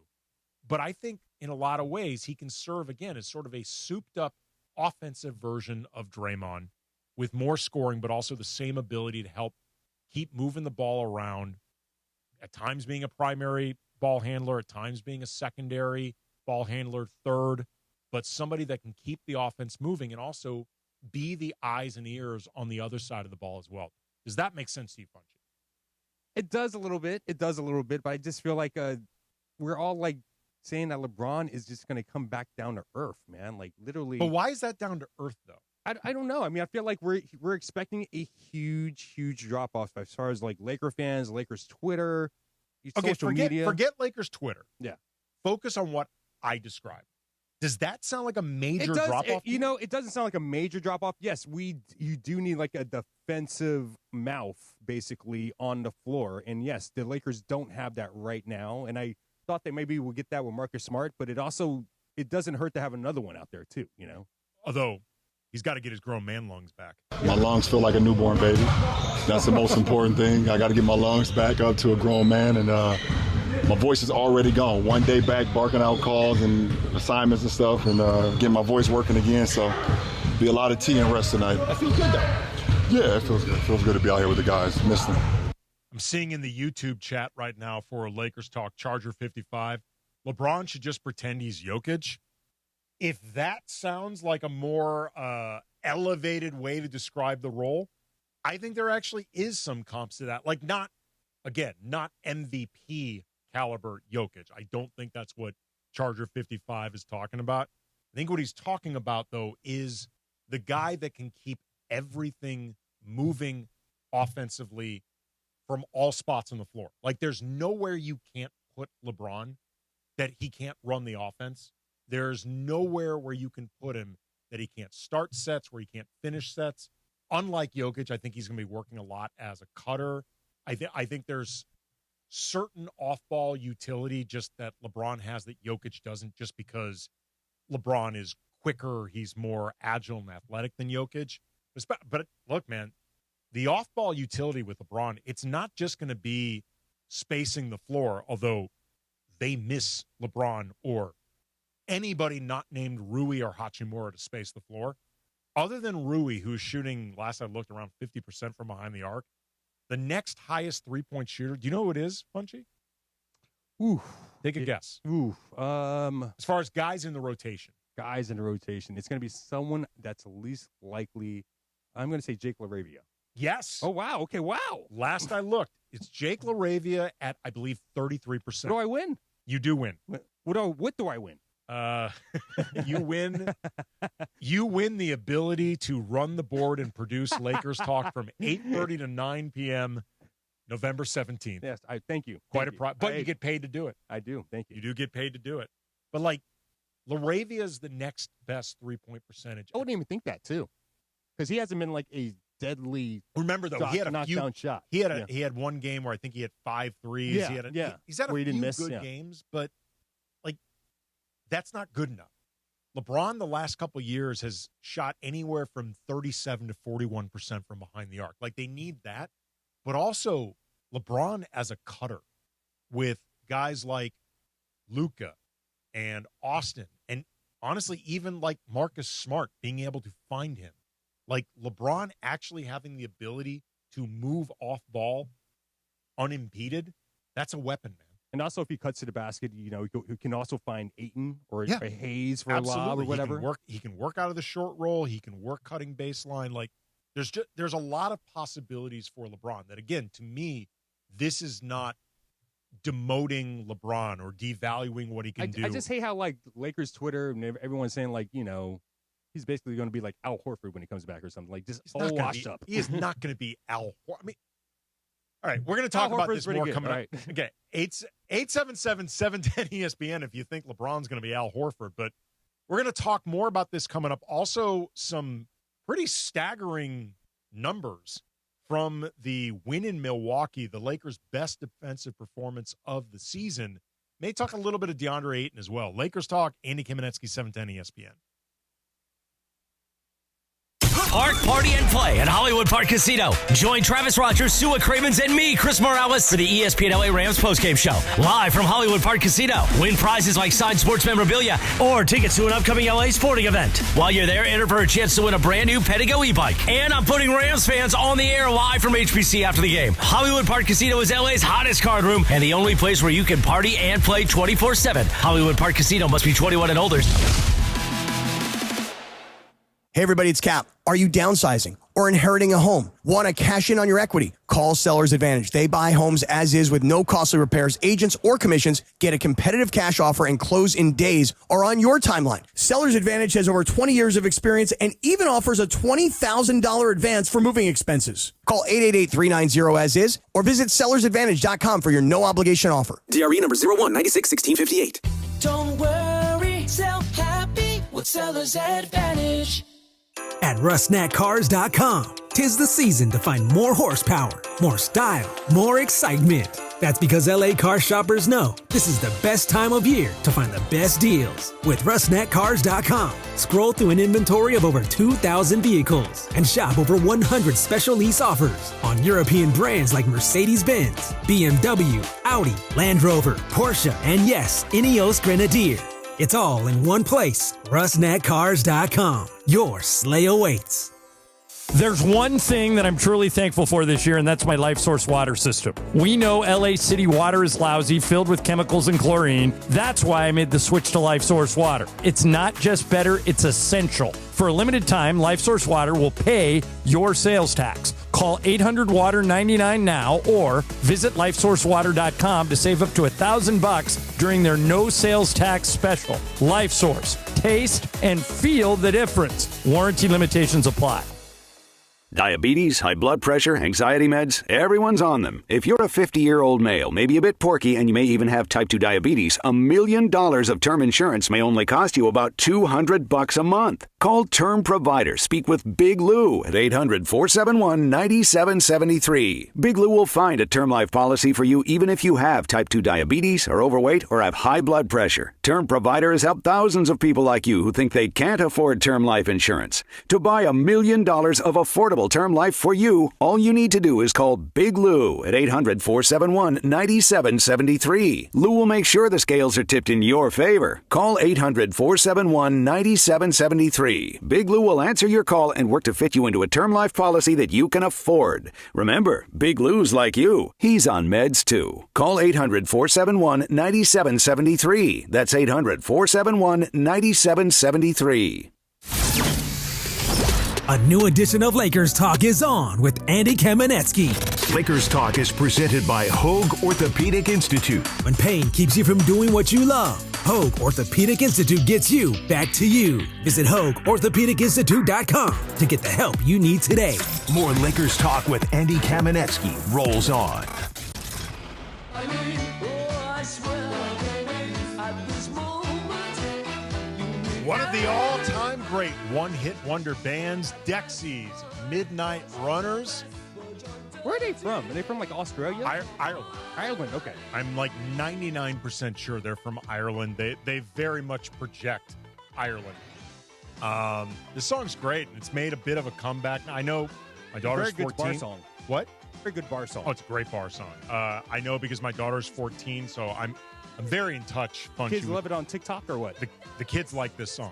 But I think in a lot of ways he can serve, again, as sort of a souped-up offensive version of Draymond with more scoring, but also the same ability to help keep moving the ball around, at times being a primary ball handler, at times being a secondary ball handler, third, but somebody that can keep the offense moving and also be the eyes and ears on the other side of the ball as well. Does that make sense to you, Funchy? It does a little bit. But I just feel like we're all like saying that LeBron is just going to come back down to earth, man. Like literally. But why is that down to earth, though? I don't know. I mean, I feel like we're expecting a huge drop off as far as like Laker fans, Lakers Twitter, social media. Forget Lakers Twitter. Yeah. Focus on what I described. Does that sound like a major drop-off? It doesn't sound like a major drop-off. Yes, you do need like a defensive mouth, basically, on the floor. And yes, the Lakers don't have that right now. And I thought that maybe we'll get that with Marcus Smart, but it doesn't hurt to have another one out there too, you know? Although, he's got to get his grown man lungs back. My lungs feel like a newborn baby. That's the most important thing. I got to get my lungs back up to a grown man, and my voice is already gone. One day back barking out calls and assignments and stuff, and getting my voice working again. So be a lot of tea and rest tonight. I feel good though. Yeah, it feels good. It feels good to be out here with the guys. Miss them. I'm seeing in the YouTube chat right now for Lakers Talk, Charger 55, LeBron should just pretend he's Jokic. If that sounds like a more elevated way to describe the role, I think there actually is some comps to that. Like not MVP caliber Jokic. I don't think that's what Charger 55 is talking about. I think what he's talking about, though, is the guy that can keep everything moving offensively from all spots on the floor. Like, there's nowhere you can't put LeBron that he can't run the offense. There's nowhere where you can put him that he can't start sets, where he can't finish sets. Unlike Jokic, I think he's going to be working a lot as a cutter. I think there's certain off-ball utility just that LeBron has that Jokic doesn't, just because LeBron is quicker, he's more agile and athletic than Jokic. But look, man, the off-ball utility with LeBron, it's not just going to be spacing the floor, although they miss LeBron or anybody not named Rui or Hachimura to space the floor. Other than Rui, who's shooting, last I looked, around 50% from behind the arc, the next highest three-point shooter, do you know who it is, Punchy? Ooh. Take a guess. Ooh. As far as guys in the rotation. Guys in the rotation. It's going to be someone that's least likely. I'm going to say Jake LaRavia. Yes. Oh, wow. Okay, wow. Last I looked, it's Jake LaRavia at, I believe, 33%. Do I win? You do win. What do I win? You win. You win the ability to run the board and produce Lakers Talk from 8:30 to 9 p.m. November 17th. Yes, I thank you. Quite a pro, but you get paid to do it. I do. Thank you. You do get paid to do it. But like, LaRavia is the next best 3-point percentage. I wouldn't even think that too, because he hasn't been like a deadly. Remember though, he had a knockdown shot. He had one game where I think he had 5 threes. Yeah, he's had a where he few didn't miss, good games, but like, that's not good enough. LeBron the last couple years has shot anywhere from 37 to 41% from behind the arc. Like, they need that, but also LeBron as a cutter with guys like Luka and Austin, and honestly, even like Marcus Smart being able to find him. Like, LeBron actually having the ability to move off ball unimpeded, that's a weapon, man. And also, if he cuts to the basket, you can also find Ayton or Hayes for a lob or whatever. He can work out of the short roll. He can work cutting baseline. Like, there's a lot of possibilities for LeBron that, again, to me, this is not demoting LeBron or devaluing what he can do. I just hate how, like, Lakers Twitter and everyone's saying, like, he's basically going to be like Al Horford when he comes back or something. Like, just all washed up. He is not going to be Al Horford. I mean, all right, we're going to talk about this more coming up. Okay, 877-710-ESPN if you think LeBron's going to be Al Horford. But we're going to talk more about this coming up. Also, some pretty staggering numbers from the win in Milwaukee, the Lakers' best defensive performance of the season. May talk a little bit of DeAndre Ayton as well. Lakers Talk, Andy Kamenetsky, 710 ESPN. Park, party, and play at Hollywood Park Casino. Join Travis Rogers, Sua Cravens, and me, Chris Morales, for the ESPN LA Rams postgame show. Live from Hollywood Park Casino. Win prizes like signed sports memorabilia or tickets to an upcoming LA sporting event. While you're there, enter for a chance to win a brand new Pedigo e-bike. And I'm putting Rams fans on the air live from HPC after the game. Hollywood Park Casino is LA's hottest card room and the only place where you can party and play 24/7. Hollywood Park Casino must be 21 and older. Hey everybody, it's Cap. Are you downsizing or inheriting a home? Want to cash in on your equity? Call Seller's Advantage. They buy homes as is with no costly repairs, agents, or commissions. Get a competitive cash offer and close in days or on your timeline. Seller's Advantage has over 20 years of experience and even offers a $20,000 advance for moving expenses. Call 888-390-AS-IS or visit sellersadvantage.com for your no-obligation offer. DRE number 01961658. Don't worry, sell happy with Seller's Advantage. At RustNatCars.com, 'tis the season to find more horsepower, more style, more excitement. That's because LA car shoppers know this is the best time of year to find the best deals. With RustNatCars.com, scroll through an inventory of over 2,000 vehicles and shop over 100 special lease offers on European brands like Mercedes-Benz, BMW, Audi, Land Rover, Porsche, and yes, Ineos Grenadier. It's all in one place. RustNatCars.com. Your sleigh awaits. There's one thing that I'm truly thankful for this year, and that's my Life Source water system. We know LA City water is lousy, filled with chemicals and chlorine. That's why I made the switch to Life Source water. It's not just better, it's essential. For a limited time, Life Source water will pay your sales tax. Call 800-WATER-99 now or visit lifesourcewater.com to save up to $1,000 during their no sales tax special. Life Source. Taste and feel the difference. Warranty limitations apply. Diabetes, high blood pressure, anxiety meds, everyone's on them. If you're a 50-year-old male, maybe a bit porky, and you may even have type 2 diabetes, $1 million of term insurance may only cost you about $200 a month. Call Term Provider. Speak with Big Lou at 800-471-9773. Big Lou will find a term life policy for you even if you have type 2 diabetes, are overweight, or have high blood pressure. Term Provider has helped thousands of people like you who think they can't afford term life insurance. To buy $1 million of affordable term life for you, all you need to do is call Big Lou at 800-471-9773. Lou will make sure the scales are tipped in your favor. Call 800-471-9773. Big Lou will answer your call and work to fit you into a term life policy that you can afford. Remember, Big Lou's like you. He's on meds too. Call 800-471-9773. That's 800-471-9773. A new edition of Lakers Talk is on with Andy Kamenetsky. Lakers Talk is presented by Hoag Orthopedic Institute. When pain keeps you from doing what you love, Hoag Orthopedic Institute gets you back to you. Visit HoagOrthopedicInstitute.com to get the help you need today. More Lakers Talk with Andy Kamenetsky rolls on. One of the all-time great one-hit wonder bands, Dexys, Midnight Runners. Where are they from? Are they from like Australia? Ireland. Ireland, okay. I'm like 99% sure they're from Ireland. They very much project Ireland. The song's great. It's made a bit of a comeback. I know my daughter's 14. Very good bar song. What? Very good bar song. Oh, it's a great bar song. I know because my daughter's 14, so I'm very in touch. Kids love it on TikTok or what? The kids like this song.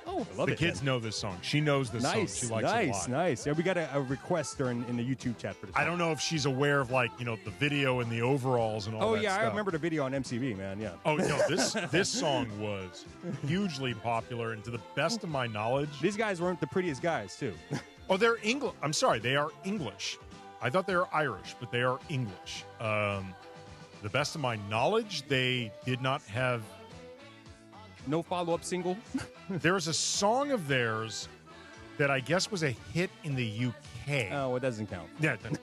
Oh, I love the it. The kids know this song. She knows this song. She likes it a lot. Nice. Yeah, we got a request in the YouTube chat for this. I don't know if she's aware of the video and the overalls and all that stuff. I remember the video on MTV, man. Yeah. Oh no, this song was hugely popular, and to the best of my knowledge, these guys weren't the prettiest guys too. Oh, they're English. I'm sorry, they are English. I thought they were Irish, but they are English. The best of my knowledge, they did not have no follow-up single. There's a song of theirs that I guess was a hit in the UK. Oh, it doesn't count. Yeah, come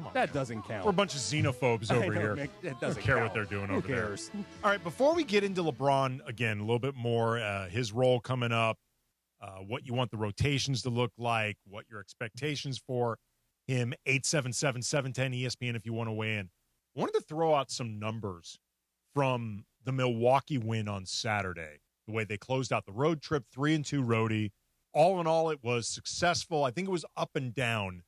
on. That doesn't count. We're a bunch of xenophobes over here. It doesn't care count. what they're doing Who over cares? there. All right, before we get into LeBron again, a little bit more, his role coming up, what you want the rotations to look like, what your expectations for him. 877-710-ESPN if you want to weigh in. I wanted to throw out some numbers from the Milwaukee win on Saturday. The way they closed out the road trip, 3-2 roadie. All in all, it was successful. I think it was up and down,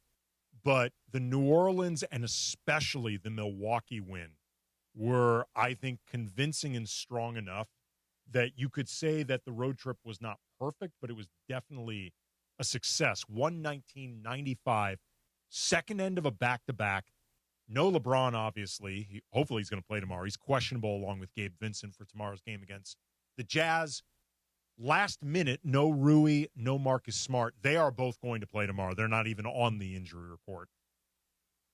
but the New Orleans and especially the Milwaukee win were, I think, convincing and strong enough that you could say that the road trip was not perfect, but it was definitely a success. 119-95, second end of a back-to-back. No LeBron, obviously. Hopefully he's going to play tomorrow. He's questionable along with Gabe Vincent for tomorrow's game against the Jazz. Last minute, no Rui, no Marcus Smart. They are both going to play tomorrow. They're not even on the injury report.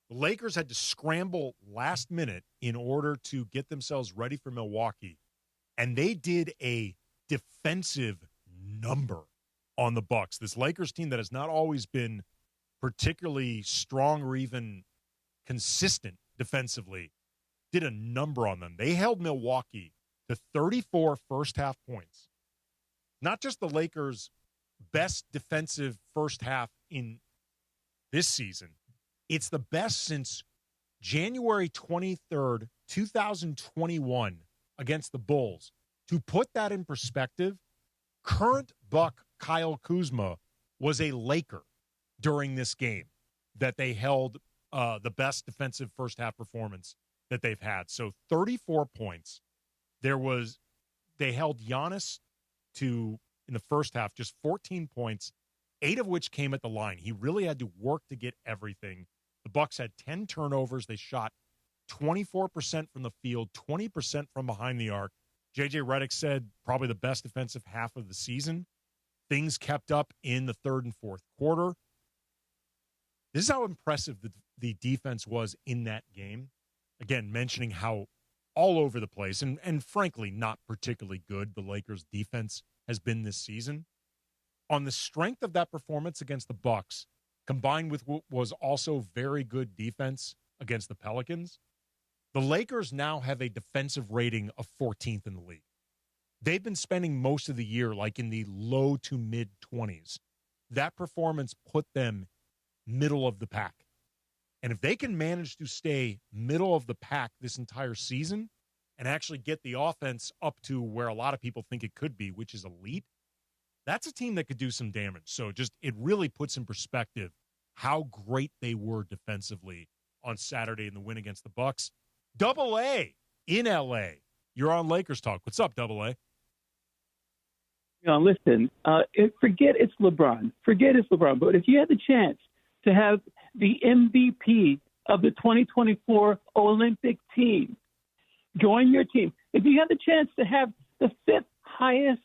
The Lakers had to scramble last minute in order to get themselves ready for Milwaukee, and they did a defensive number on the Bucks. This Lakers team that has not always been particularly strong or even consistent defensively did a number on them. They held Milwaukee to 34 first-half points. Not just the Lakers' best defensive first half in this season. It's the best since January 23rd, 2021 against the Bulls. To put that in perspective, current Buck Kyle Kuzma was a Laker during this game that they held the best defensive first-half performance that they've had. So 34 points. They held Giannis to, in the first half, just 14 points, 8 of which came at the line. He really had to work to get everything. The Bucks had 10 turnovers. They shot 24% from the field, 20% from behind the arc. J.J. Redick said probably the best defensive half of the season. Things kept up in the third and fourth quarter. This is how impressive the defense was in that game. Again, mentioning how all over the place and frankly not particularly good the Lakers defense has been this season. On the strength of that performance against the Bucks, combined with what was also very good defense against the Pelicans, the Lakers now have a defensive rating of 14th in the league. They've been spending most of the year like in the low to mid 20s. That performance put them middle of the pack. And if they can manage to stay middle of the pack this entire season and actually get the offense up to where a lot of people think it could be, which is elite, that's a team that could do some damage. So just it really puts in perspective how great they were defensively on Saturday in the win against the Bucks. Double A in LA. You're on Lakers Talk. What's up, Double A? Listen, forget it's LeBron. Forget it's LeBron. But if you had the chance to have the MVP of the 2024 Olympic team join your team, if you had the chance to have the fifth highest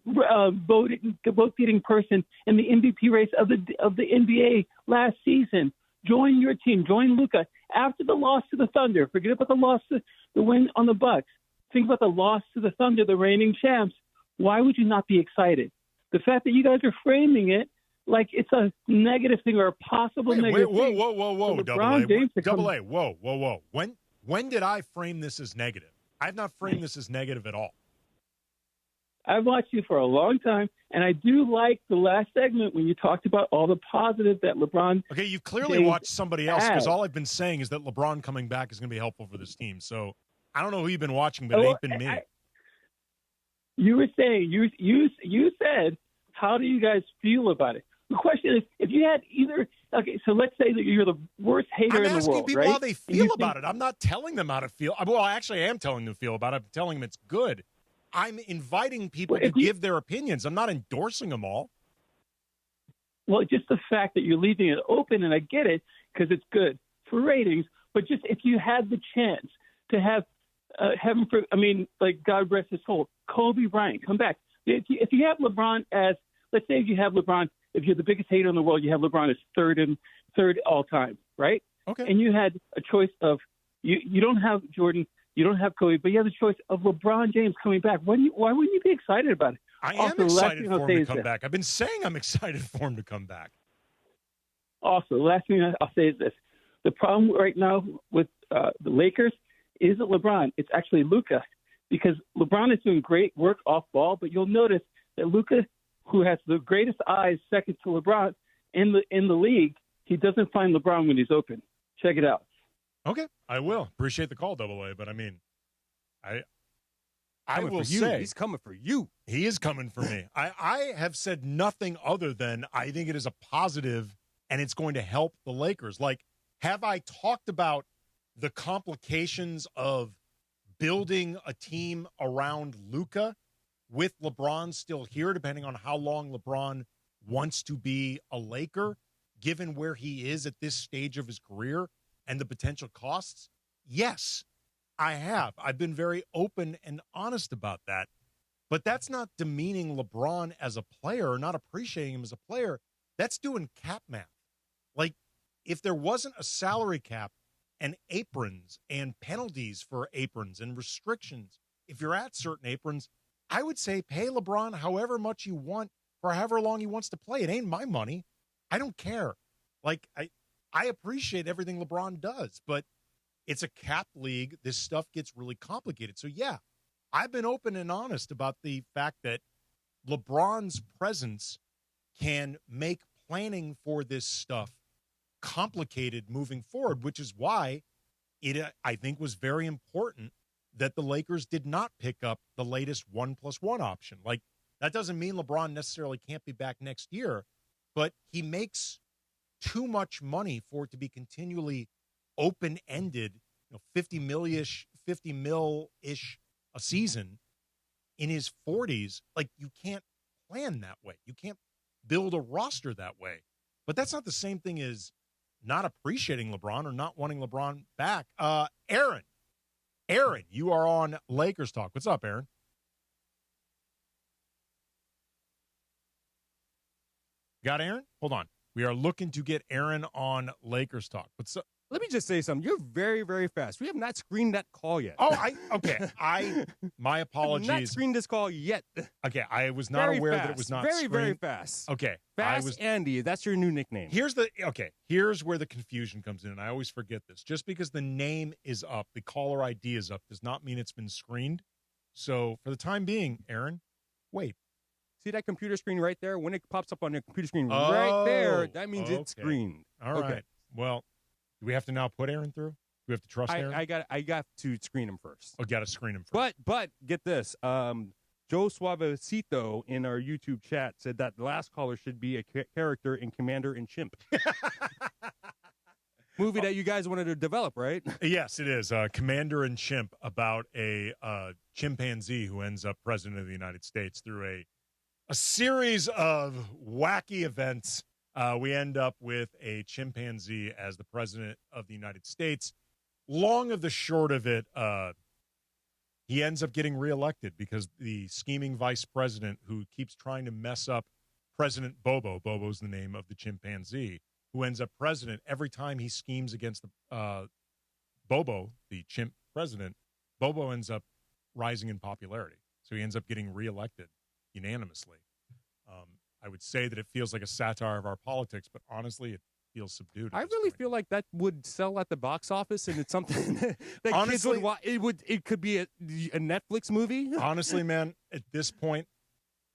vote-getting person in the MVP race of the NBA last season, join your team, join Luka. After the loss to the Thunder, forget about the win on the Bucks. Think about the loss to the Thunder, the reigning champs. Why would you not be excited? The fact that you guys are framing it like it's a negative thing or a possible negative thing. Whoa, Double A. Whoa. When did I frame this as negative? I've not framed this as negative at all. I've watched you for a long time, and I do like the last segment when you talked about all the positive that LeBron. Okay, you've clearly watched somebody else because all I've been saying is that LeBron coming back is going to be helpful for this team. So I don't know who you've been watching, but it ain't been me. You were saying you said, how do you guys feel about it? The question is, if you had either, okay, so let's say that you're the worst hater in the world, I'm asking people right? how they feel about it. I'm not telling them how to feel. Well, actually, I am telling them to feel about it. I'm telling them it's good. I'm inviting people to give their opinions. I'm not endorsing them all. Well, just the fact that you're leaving it open, and I get it because it's good for ratings, but just if you had the chance to have heaven for, like God rest his soul, Kobe Bryant come back. If you have LeBron as, let's say if you have LeBron, if you're the biggest hater in the world, you have LeBron as third all time, right? Okay. And you had a choice of, you don't have Jordan, you don't have Kobe, but you have the choice of LeBron James coming back. Why wouldn't you be excited about it? I am excited for him to come back. I've been saying I'm excited for him to come back. Also, the last thing I'll say is this. The problem right now with the Lakers isn't LeBron. It's actually Luka, because LeBron is doing great work off ball, but you'll notice that Luka, who has the greatest eyes second to LeBron in the league, he doesn't find LeBron when he's open. Check it out. Okay, I will. Appreciate the call, Double A, but I mean, I will say he's coming for you. He is coming for me. I have said nothing other than I think it is a positive and it's going to help the Lakers. Like, have I talked about the complications of building a team around Luka with LeBron still here, depending on how long LeBron wants to be a Laker, given where he is at this stage of his career and the potential costs? Yes, I have. I've been very open and honest about that. But that's not demeaning LeBron as a player or not appreciating him as a player. That's doing cap math. Like, if there wasn't a salary cap and aprons and penalties for aprons and restrictions, if you're at certain aprons, I would say pay LeBron however much you want for however long he wants to play. It ain't my money. I don't care. Like, I appreciate everything LeBron does, but it's a cap league. This stuff gets really complicated. So, yeah, I've been open and honest about the fact that LeBron's presence can make planning for this stuff complicated moving forward, which is why it, I think, was very important that the Lakers did not pick up the latest 1+1 option. Like, that doesn't mean LeBron necessarily can't be back next year, but he makes too much money for it to be continually open-ended, 50 mil-ish a season in his 40s. Like, you can't plan that way. You can't build a roster that way. But that's not the same thing as not appreciating LeBron or not wanting LeBron back. Aaron, you are on Lakers Talk. What's up, Aaron? Got Aaron? Hold on. We are looking to get Aaron on Lakers Talk. Let me just say something. You're very, very fast. We have not screened that call yet. Oh, my apologies. Not screened this call yet. Okay, I was not Very aware fast. that it was not very, screened. very fast. Okay, Fast Andy. That's your new nickname. Here's where the confusion comes in, and I always forget this. Just because the name is up, the caller ID is up, does not mean it's been screened. So for the time being, Aaron, wait. See that computer screen right there? When it pops up on the computer screen right there, that means it's screened. All right. Well, do we have to now put Aaron through? Do we have to trust Aaron? I got to screen him first. Oh, got to screen him first. But get this. Joe Suavecito in our YouTube chat said that the last caller should be a character in Commander and Chimp. Movie that you guys wanted to develop, right? Yes, it is. Commander and Chimp, about a chimpanzee who ends up president of the United States through a series of wacky events. We end up with a chimpanzee as the president of the United States. Long of the short of it, he ends up getting reelected because the scheming vice president who keeps trying to mess up President Bobo, Bobo's the name of the chimpanzee, who ends up president, every time he schemes against the Bobo, the chimp president, Bobo ends up rising in popularity. So he ends up getting reelected unanimously. I would say that it feels like a satire of our politics, but honestly, it feels subdued. I really feel like that would sell at the box office, and it's something that honestly, kids would watch. It could be a Netflix movie. Honestly, man, at this point,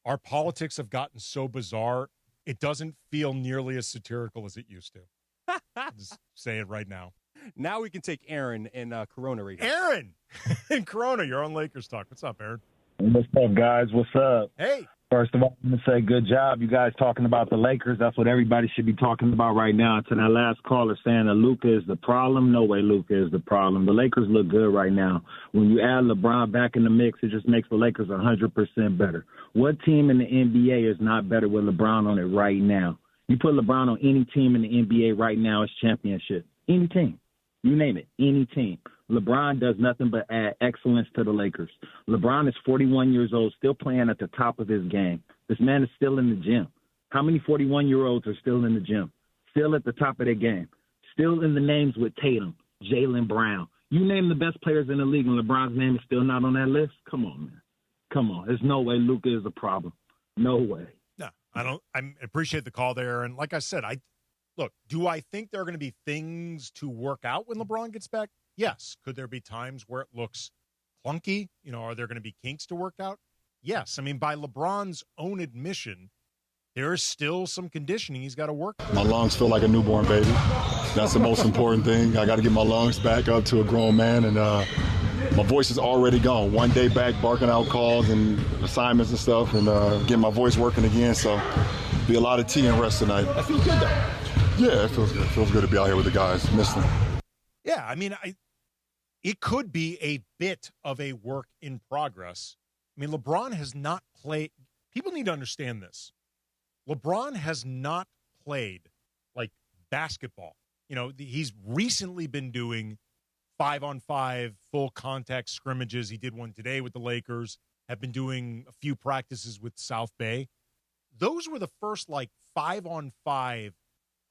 our politics have gotten so bizarre, it doesn't feel nearly as satirical as it used to. Just say it right now. Now we can take Aaron and Corona right now. Aaron and Corona, you're on Lakers Talk. What's up, Aaron? What's up, guys? What's up? Hey. First of all, I'm going to say good job. You guys talking about the Lakers. That's what everybody should be talking about right now. To that last caller saying that Luka is the problem. No way Luka is the problem. The Lakers look good right now. When you add LeBron back in the mix, it just makes the Lakers 100% better. What team in the NBA is not better with LeBron on it right now? You put LeBron on any team in the NBA right now, it's championship. Any team. You name it. Any team. LeBron does nothing but add excellence to the Lakers. LeBron is 41 years old, still playing at the top of his game. This man is still in the gym. How many 41-year-olds are still in the gym? Still at the top of their game. Still in the names with Tatum, Jaylen Brown. You name the best players in the league and LeBron's name is still not on that list? Come on, man. Come on. There's no way Luka is a problem. No way. No, I don't. I appreciate the call there. And like I said, look, do I think there are going to be things to work out when LeBron gets back? Yes. Could there be times where it looks clunky? Are there going to be kinks to work out? Yes. I mean, by LeBron's own admission, there is still some conditioning he's got to work on. My lungs feel like a newborn baby. That's the most important thing. I got to get my lungs back up to a grown man, and my voice is already gone. One day back barking out calls and assignments and stuff, and getting my voice working again. So be a lot of tea and rest tonight. I feel good, though. Yeah, it feels good. It feels good to be out here with the guys. Miss them. Yeah, I mean, it could be a bit of a work in progress. I mean, LeBron has not played. People need to understand this. LeBron has not played like basketball. He's recently been doing 5-on-5 full contact scrimmages. He did one today with the Lakers, have been doing a few practices with South Bay. Those were the first 5-on-5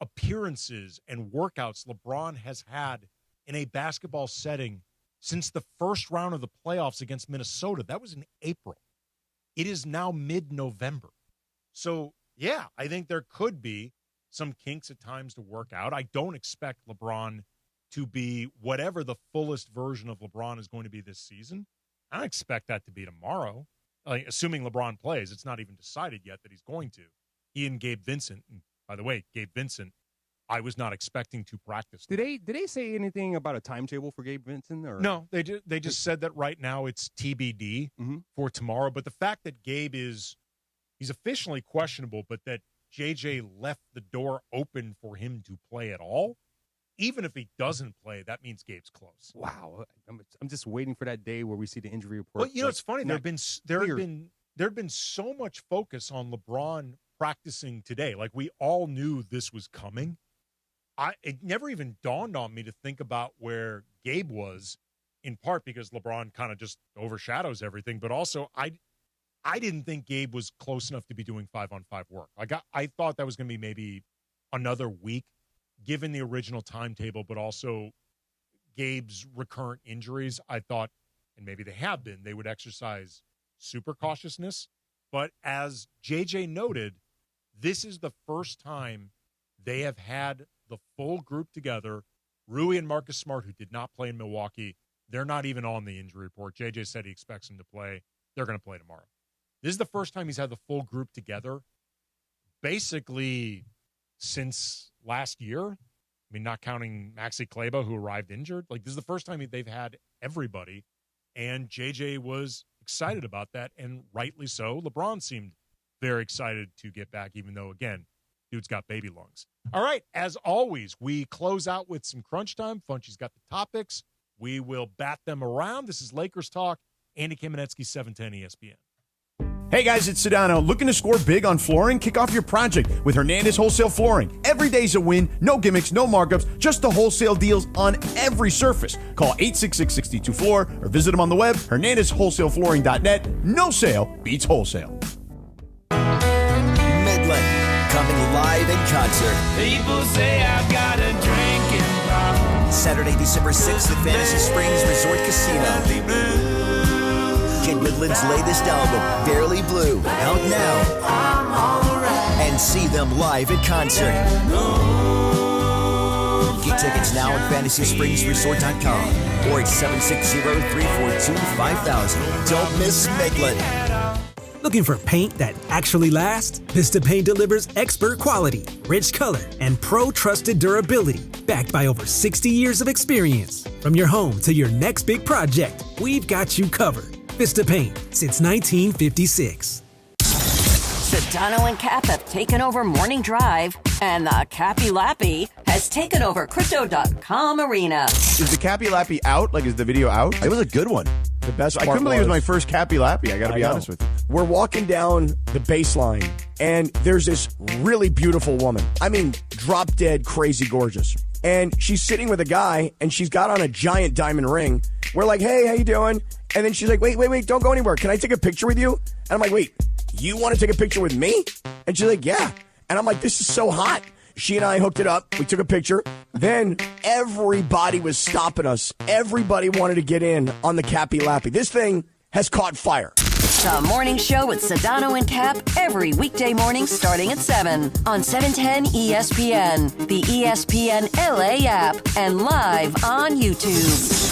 appearances and workouts LeBron has had in a basketball setting since the first round of the playoffs against Minnesota. That was in April. It is now mid-November. So, yeah, I think there could be some kinks at times to work out. I don't expect LeBron to be whatever the fullest version of LeBron is going to be this season. I don't expect that to be tomorrow. Assuming LeBron plays, it's not even decided yet that he's going to. He and Gabe Vincent, and by the way, Gabe Vincent, I was not expecting to practice. Did they say anything about a timetable for Gabe Vincent? Or? No, they just said that right now it's TBD for tomorrow. But the fact that Gabe he's officially questionable, but that JJ left the door open for him to play at all, even if he doesn't play, that means Gabe's close. Wow, I'm just waiting for that day where we see the injury report. Well, it's funny. There had been so much focus on LeBron practicing today. Like, we all knew this was coming. It never even dawned on me to think about where Gabe was, in part because LeBron kind of just overshadows everything, but also I didn't think Gabe was close enough to be doing 5-on-5 work. I thought that was going to be maybe another week given the original timetable, but also Gabe's recurrent injuries, I thought, and maybe they have been, they would exercise super cautiousness. But as JJ noted, this is the first time they have had the full group together. Rui and Marcus Smart, who did not play in Milwaukee, they're not even on the injury report. JJ said he expects them to play. They're going to play tomorrow. This is the first time he's had the full group together, basically since last year. I mean, not counting Maxi Kleber, who arrived injured. Like, this is the first time they've had everybody, and JJ was excited about that, and rightly so. LeBron seemed very excited to get back, even though, again, dude's got baby lungs. All right, as always, we close out with some crunch time. Funchy's got the topics. We will bat them around. This is Lakers Talk. Andy Kamenetsky, 710 ESPN. Hey guys, it's Sedano. Looking to score big on flooring? Kick off your project with Hernandez Wholesale Flooring. Every day's a win. No gimmicks, no markups, just the wholesale deals on every surface. Call 866-62-FLOOR or visit them on the web, hernandezwholesaleflooring.net. No sale beats wholesale. Midland, coming live in concert. People say I've got a drinking problem. Saturday, December 6th at Fantasy Springs Resort Casino. Kid Midland's latest album, Barely Blue, out now. And see them live in concert. Get tickets now at FantasySpringsResort.com or at 760-342-5000. Don't miss Midland. Looking for paint that actually lasts? Vista Paint delivers expert quality, rich color, and pro-trusted durability, backed by over 60 years of experience. From your home to your next big project, we've got you covered. Vista Paint, since 1956. Sedano and Cap have taken over Morning Drive, and the Cappy Lappy has taken over Crypto.com Arena. Is the Cappy Lappy out? Like, is the video out? It was a good one. The best I part couldn't believe it was my first Cappy Lappy. I got to be honest with you. We're walking down the baseline, and there's this really beautiful woman. I mean, drop dead, crazy gorgeous. And she's sitting with a guy, and she's got on a giant diamond ring. We're like, hey, how you doing? And then she's like, wait, don't go anywhere. Can I take a picture with you? And I'm like, wait, you want to take a picture with me? And she's like, yeah. And I'm like, this is so hot. She and I hooked it up. We took a picture. Then everybody was stopping us. Everybody wanted to get in on the Cappy Lappy. This thing has caught fire. The Morning Show with Sedano and Cap every weekday morning starting at 7 on 710 ESPN, the ESPN LA app, and live on YouTube.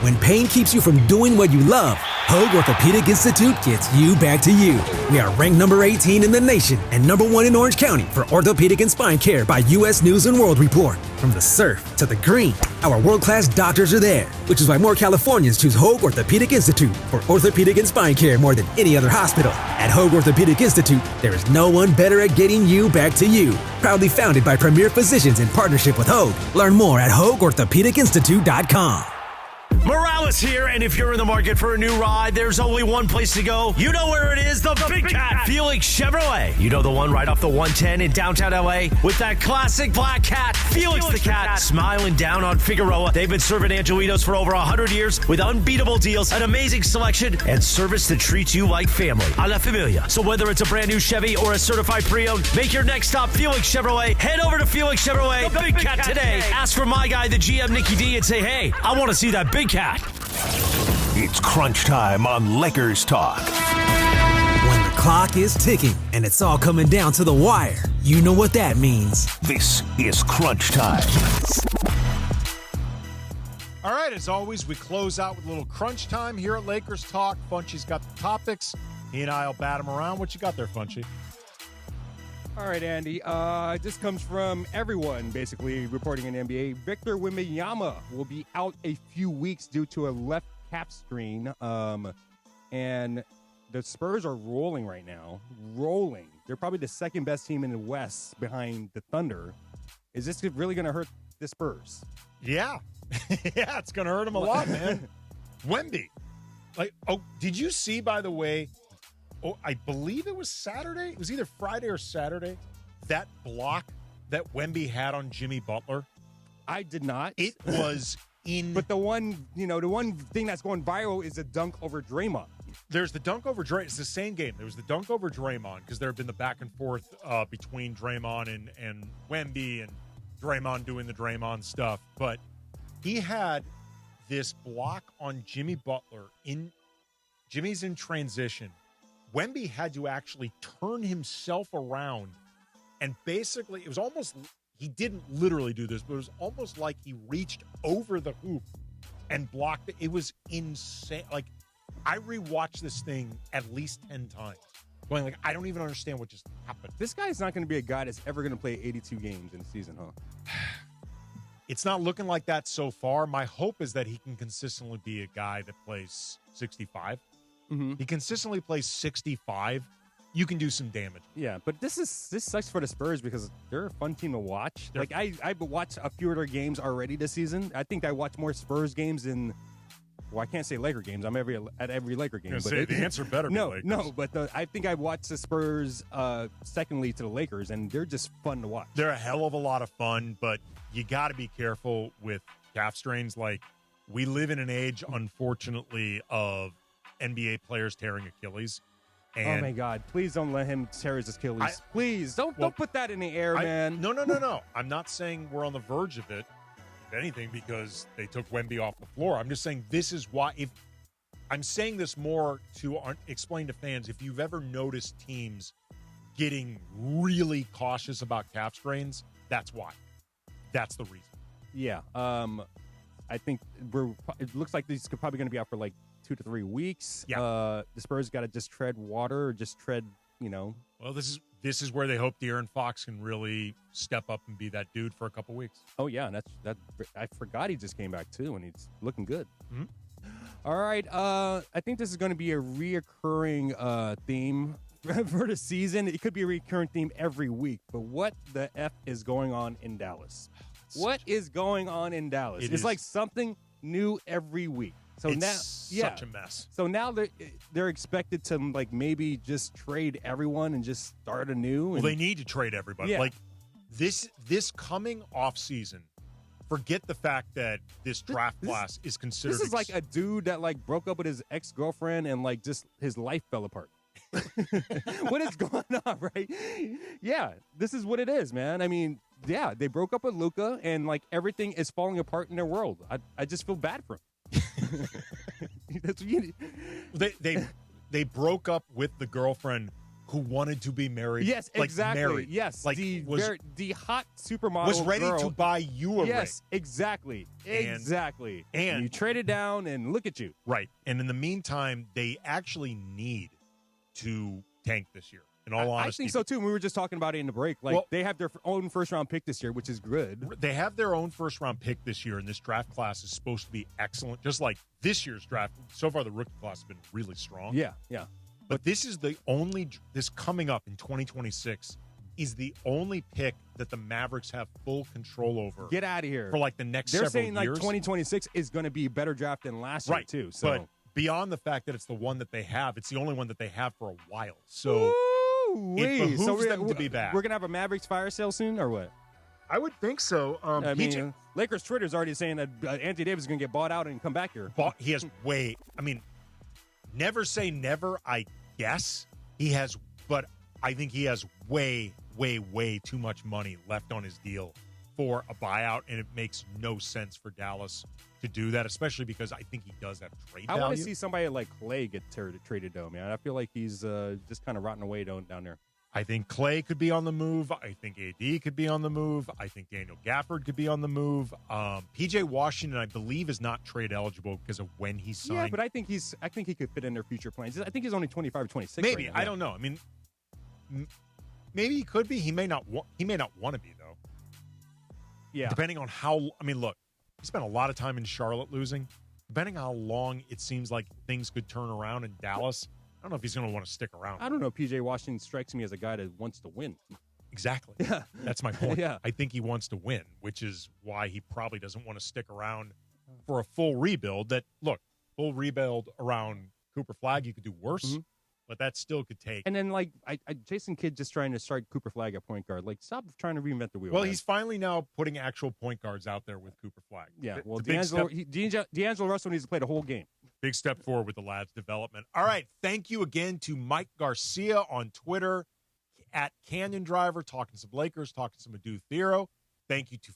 When pain keeps you from doing what you love, Hoag Orthopedic Institute gets you back to you. We are ranked number 18 in the nation and number 1 in Orange County for orthopedic and spine care by U.S. News & World Report. From the surf to the green, our world-class doctors are there, which is why more Californians choose Hoag Orthopedic Institute for orthopedic and spine care more than any other hospital. At Hoag Orthopedic Institute, there is no one better at getting you back to you. Proudly founded by premier physicians in partnership with Hoag. Learn more at HoagOrthopedicInstitute.com. Morales here, and if you're in the market for a new ride, there's only one place to go. You know where it is, the Big Cat, Felix Chevrolet. You know the one right off the 110 in downtown LA with that classic black cat, Felix the Cat, smiling down on Figueroa. They've been serving Angelinos for over 100 years with unbeatable deals, an amazing selection, and service that treats you like family. A la familia. So whether it's a brand new Chevy or a certified pre-owned, make your next stop Felix Chevrolet. Head over to Felix Chevrolet, the Big Cat today. Ask for my guy, the GM Nicky D, and say, hey, I want to see that Big Cat. It's crunch time on Lakers Talk. When the clock is ticking and it's all coming down to the wire, you know what that means. This is crunch time. All right, as always, we close out with a little crunch time here at Lakers Talk. Funchy's got the topics. He and I will bat him around. What you got there, Funchy? All right, Andy. This comes from everyone basically reporting in NBA. Victor Wembanyama will be out a few weeks due to a left calf strain. And the Spurs are rolling right now. Rolling. They're probably the second best team in the West behind the Thunder. Is this really going to hurt the Spurs? Yeah. Yeah, it's going to hurt them a lot, man. Wemby. Did you see, by the way, I believe it was Saturday. It was either Friday or Saturday. That block that Wemby had on Jimmy Butler. I did not. It was in. But the one thing that's going viral is a dunk over Draymond. there's the dunk over Draymond. It's the same game. There was the dunk over Draymond because there had been the back and forth between Draymond and Wemby and Draymond doing the Draymond stuff. But he had this block on Jimmy Butler. Jimmy's in transition. Wemby had to actually turn himself around. And basically, it was almost, he didn't literally do this, but it was almost like he reached over the hoop and blocked it. It was insane. Like, I rewatched this thing at least 10 times. Going like, I don't even understand what just happened. This guy's not going to be a guy that's ever going to play 82 games in a season, huh? It's not looking like that so far. My hope is that he can consistently be a guy that plays 65. Mm-hmm. He consistently plays 65. You can do some damage. Yeah, but this sucks for the Spurs because they're a fun team to watch. Like I've watched a few of their games already this season. I think I watched more Spurs games than, well, I can't say Laker games. I'm at every Laker game. But the answer better be Lakers. No, but I think I watched the Spurs secondly to the Lakers, and they're just fun to watch. They're a hell of a lot of fun, but you got to be careful with calf strains. Like, we live in an age, unfortunately, of NBA players tearing Achilles. And oh my God! Please don't let him tear his Achilles. Please don't put that in the air, man. No. I'm not saying we're on the verge of it. If anything, because they took Wemby off the floor. I'm just saying this is why. If I'm saying this more to explain to fans, if you've ever noticed teams getting really cautious about calf strains, that's why. That's the reason. Yeah. I think it looks like these are probably going to be out for like 2 to 3 weeks. Yeah. The Spurs got to just tread water, or just tread, Well, this is where they hope De'Aaron Fox can really step up and be that dude for a couple weeks. Oh yeah, and I forgot he just came back too, and he's looking good. Mm-hmm. All right, I think this is going to be a reoccurring theme for the season. It could be a recurring theme every week. But what the F is going on in Dallas? What is going on in Dallas? It's like something new every week. So it's now, such a mess. So now they're expected to like maybe just trade everyone and just start anew. Well, they need to trade everybody. Yeah. Like this coming off season. Forget the fact that this draft class is considered. This is like a dude that like broke up with his ex-girlfriend and like just his life fell apart. What is going on, right? Yeah, this is what it is, man. I mean, yeah, they broke up with Luka and like everything is falling apart in their world. I just feel bad for him. That's what you need. They broke up with the girlfriend who wanted to be married. Yes, like exactly. Married. Yes, like the hot supermodel was ready girl. to buy you a ring. Yes, exactly. Exactly. And you trade it down and look at you. Right. And in the meantime, they actually need to tank this year. In all honesty, I think so too. We were just talking about it in the break. Like they have their own first-round pick this year, which is good. They have their own first-round pick this year, and this draft class is supposed to be excellent. Just like this year's draft, so far the rookie class has been really strong. Yeah. But this is this coming up in 2026 is the only pick that the Mavericks have full control over. Get out of here for like the next. They're several saying like years. 2026 is going to be a better draft than last year too. So. But beyond the fact that it's the one that they have, it's the only one that they have for a while. So. It behooves them to be back. We're going to have a Mavericks fire sale soon, or what? I would think so. I mean, Lakers Twitter's already saying that Anthony Davis is going to get bought out and come back here. He has never say never, I guess. He has, but I think he has way, way, way too much money left on his deal for a buyout, and it makes no sense for Dallas to do that, especially because I think he does have trade value. I want to see somebody like Clay get traded, though, man. I feel like he's just kind of rotting away down there. I think Clay could be on the move. I think AD could be on the move. I think Daniel Gafford could be on the move. PJ Washington, I believe, is not trade eligible because of when he signed. Yeah, but I think he could fit in their future plans. I think he's only 25 or 26. Maybe. Right now. I don't know. I mean, maybe he could be. He may not want to be, though. Yeah. Depending on how. I mean, look, he spent a lot of time in Charlotte losing. Depending on how long it seems like things could turn around in Dallas, I don't know if he's going to want to stick around. I don't know. PJ Washington strikes me as a guy that wants to win. Exactly. Yeah. That's my point. Yeah. I think he wants to win, which is why he probably doesn't want to stick around for a full rebuild. Full rebuild around Cooper Flagg, you could do worse, but that still could take. And then, like, Jason Kidd just trying to start Cooper Flagg at point guard. Like, stop trying to reinvent the wheel. Well, man. he's finally now putting actual point guards out there with Cooper Flagg. Yeah, well, It's a big D'Angelo Russell needs to play the whole game. Big step forward with the lad's development. All right. Thank you again to Mike Garcia on Twitter at Canyon Driver, talking some Lakers, talking some Adu Thero. Thank you to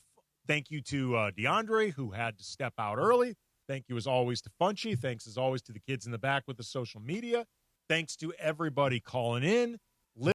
DeAndre, who had to step out early. Thank you, as always, to Funchy. Thanks, as always, to the kids in the back with the social media. Thanks to everybody calling in.